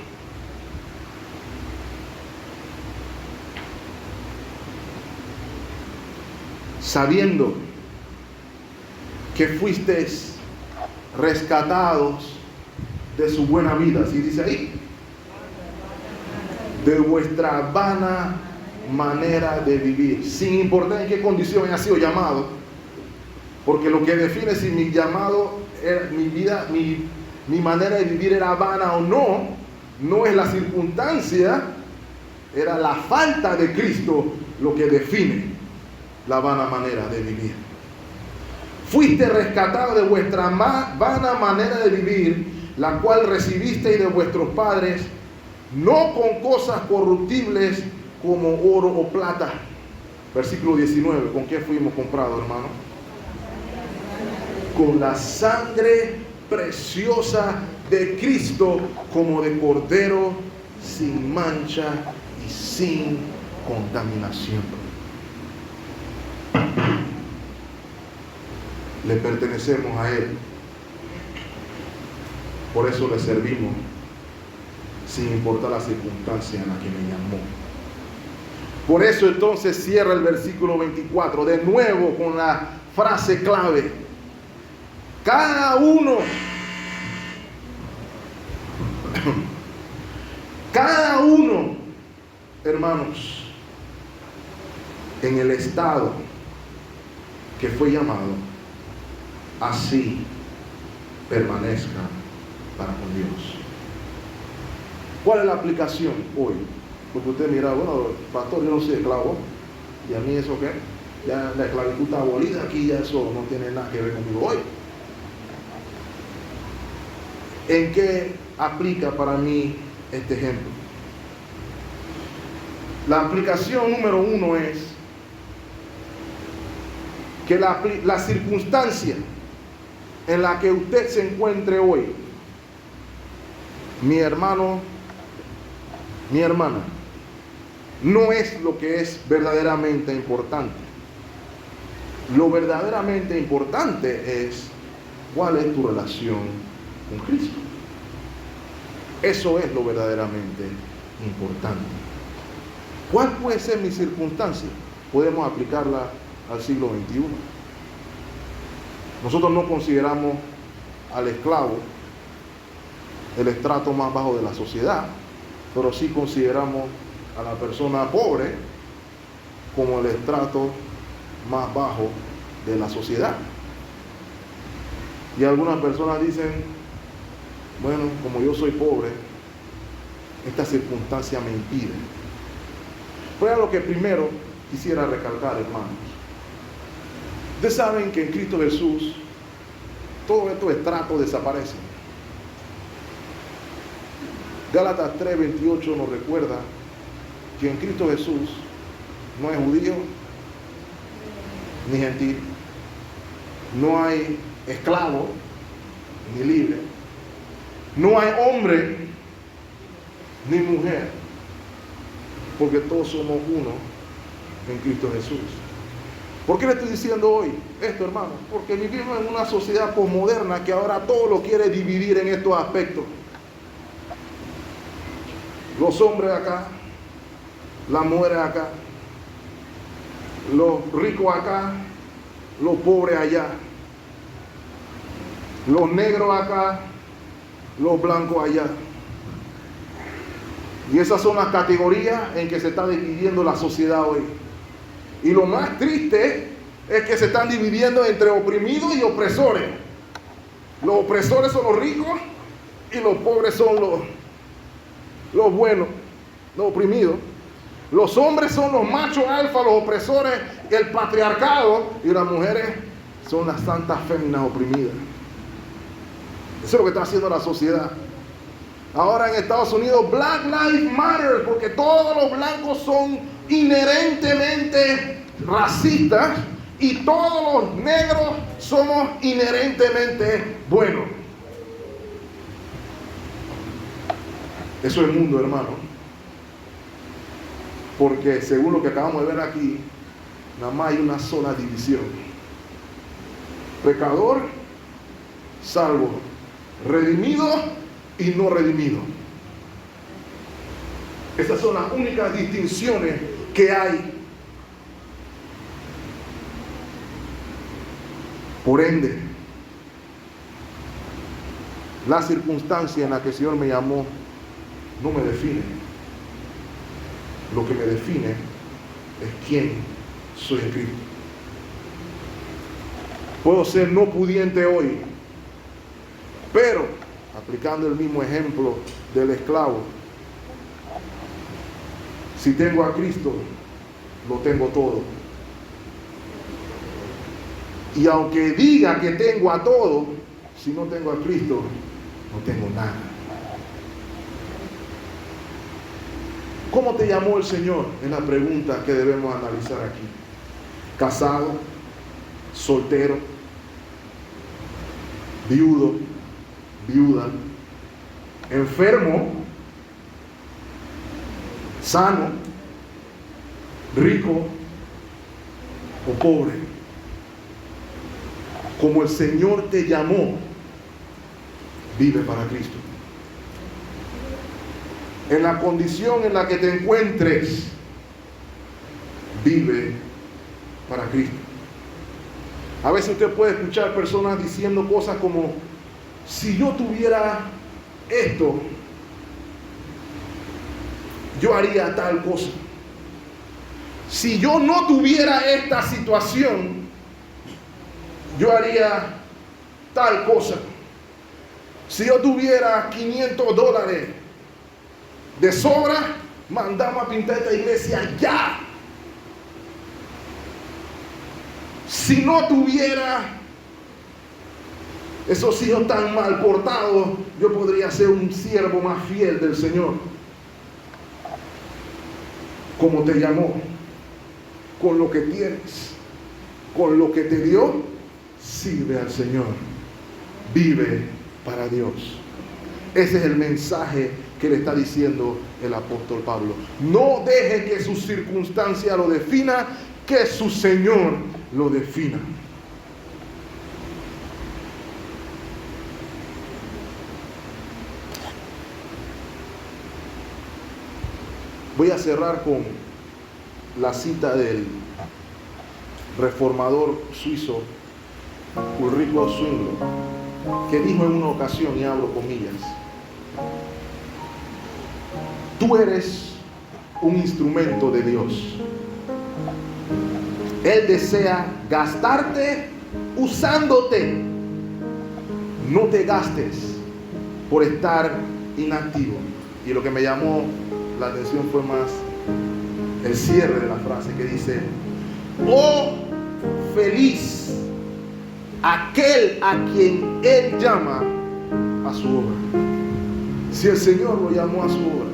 Speaker 1: Sabiendo que fuisteis rescatados de su buena vida, ¿sí dice ahí? De vuestra vana manera de vivir, sin importar en qué condición haya sido llamado, porque lo que define si mi llamado, mi vida, mi manera de vivir era vana o no, no es la circunstancia, era la falta de Cristo lo que define la vana manera de vivir. Fuiste rescatado de vuestra vana manera de vivir, la cual recibisteis de vuestros padres, no con cosas corruptibles como oro o plata. Versículo 19. ¿Con qué fuimos comprados, hermano? Con la sangre preciosa de Cristo, como de cordero, sin mancha y sin contaminación. Le pertenecemos a Él. Por eso le servimos, sin importar la circunstancia en la que me llamó. Por eso entonces cierra el versículo 24, de nuevo con la frase clave. Cada uno, hermanos, en el estado que fue llamado, así permanezca para con Dios. ¿Cuál es la aplicación hoy? Porque usted mira, bueno, pastor, yo no soy esclavo, y a mí eso qué, ya la esclavitud está abolida, aquí ya eso no tiene nada que ver conmigo hoy. ¿En qué aplica para mí este ejemplo? La aplicación número 1 es que la circunstancia en la que usted se encuentre hoy, mi hermano, mi hermana, no es lo que es verdaderamente importante. Lo verdaderamente importante es cuál es tu relación con Cristo. Eso es lo verdaderamente importante. ¿Cuál puede ser mi circunstancia? Podemos aplicarla al siglo XXI. Nosotros no consideramos al esclavo el estrato más bajo de la sociedad, pero sí consideramos a la persona pobre como el estrato más bajo de la sociedad. Y algunas personas dicen, bueno, como yo soy pobre, esta circunstancia me impide. Pero es lo que primero quisiera recalcar, hermanos. Ustedes saben que en Cristo Jesús todos estos estratos desaparecen. Gálatas 3:28 nos recuerda que en Cristo Jesús no hay judío ni gentil, no hay esclavo ni libre, no hay hombre ni mujer, porque todos somos uno en Cristo Jesús. ¿Por qué le estoy diciendo hoy esto, hermano? Porque vivimos en una sociedad posmoderna que ahora todo lo quiere dividir en estos aspectos. Los hombres acá, las mujeres acá, los ricos acá, los pobres allá, los negros acá, los blancos allá. Y esas son las categorías en que se está dividiendo la sociedad hoy. Y lo más triste es que se están dividiendo entre oprimidos y opresores. Los opresores son los ricos y los pobres son los buenos, los oprimidos. Los hombres son los machos alfa, los opresores, el patriarcado, y las mujeres son las santas féminas oprimidas. Eso es lo que está haciendo la sociedad. Ahora en Estados Unidos, Black Lives Matter, porque todos los blancos son inherentemente racistas y todos los negros somos inherentemente buenos. Eso es el mundo, hermano. Porque según lo que acabamos de ver aquí, nada más hay una sola división: pecador, salvo, redimido y no redimido. Esas son las únicas distinciones que hay. Por ende, la circunstancia en la que el Señor me llamó no me define. Lo que me define es quién soy en Cristo. Puedo ser no pudiente hoy, pero aplicando el mismo ejemplo del esclavo, si tengo a Cristo, lo tengo todo. Y aunque diga que tengo a todo, si no tengo a Cristo, no tengo nada. ¿Cómo te llamó el Señor? Es la pregunta que debemos analizar aquí. Casado, soltero, viudo, viuda, enfermo, sano, rico o pobre. Como el Señor te llamó, vive para Cristo. En la condición en la que te encuentres, vive para Cristo. A veces usted puede escuchar personas diciendo cosas como: si yo tuviera esto, yo haría tal cosa. Si yo no tuviera esta situación, yo haría tal cosa. Si yo tuviera $500 de sobra, mandamos a pintar esta iglesia ya. Si no tuviera esos hijos tan mal portados, yo podría ser un siervo más fiel del Señor. Como te llamó, con lo que tienes, con lo que te dio, sirve al Señor. Vive para Dios. Ese es el mensaje que le está diciendo el apóstol Pablo. No deje que su circunstancia lo defina, que su Señor lo defina. Voy a cerrar con la cita del reformador suizo Ulrico Zwingli, que dijo en una ocasión, y abro comillas: tú eres un instrumento de Dios. Él desea gastarte usándote. No te gastes por estar inactivo. Y lo que me llamó la atención fue más el cierre de la frase, que dice: oh feliz aquel a quien Él llama a su obra. Si el Señor lo llamó a su obra,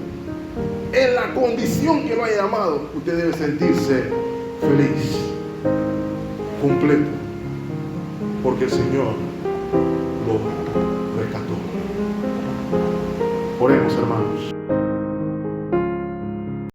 Speaker 1: en la condición que lo haya llamado, usted debe sentirse feliz, completo, porque el Señor lo rescató. Oremos, hermanos.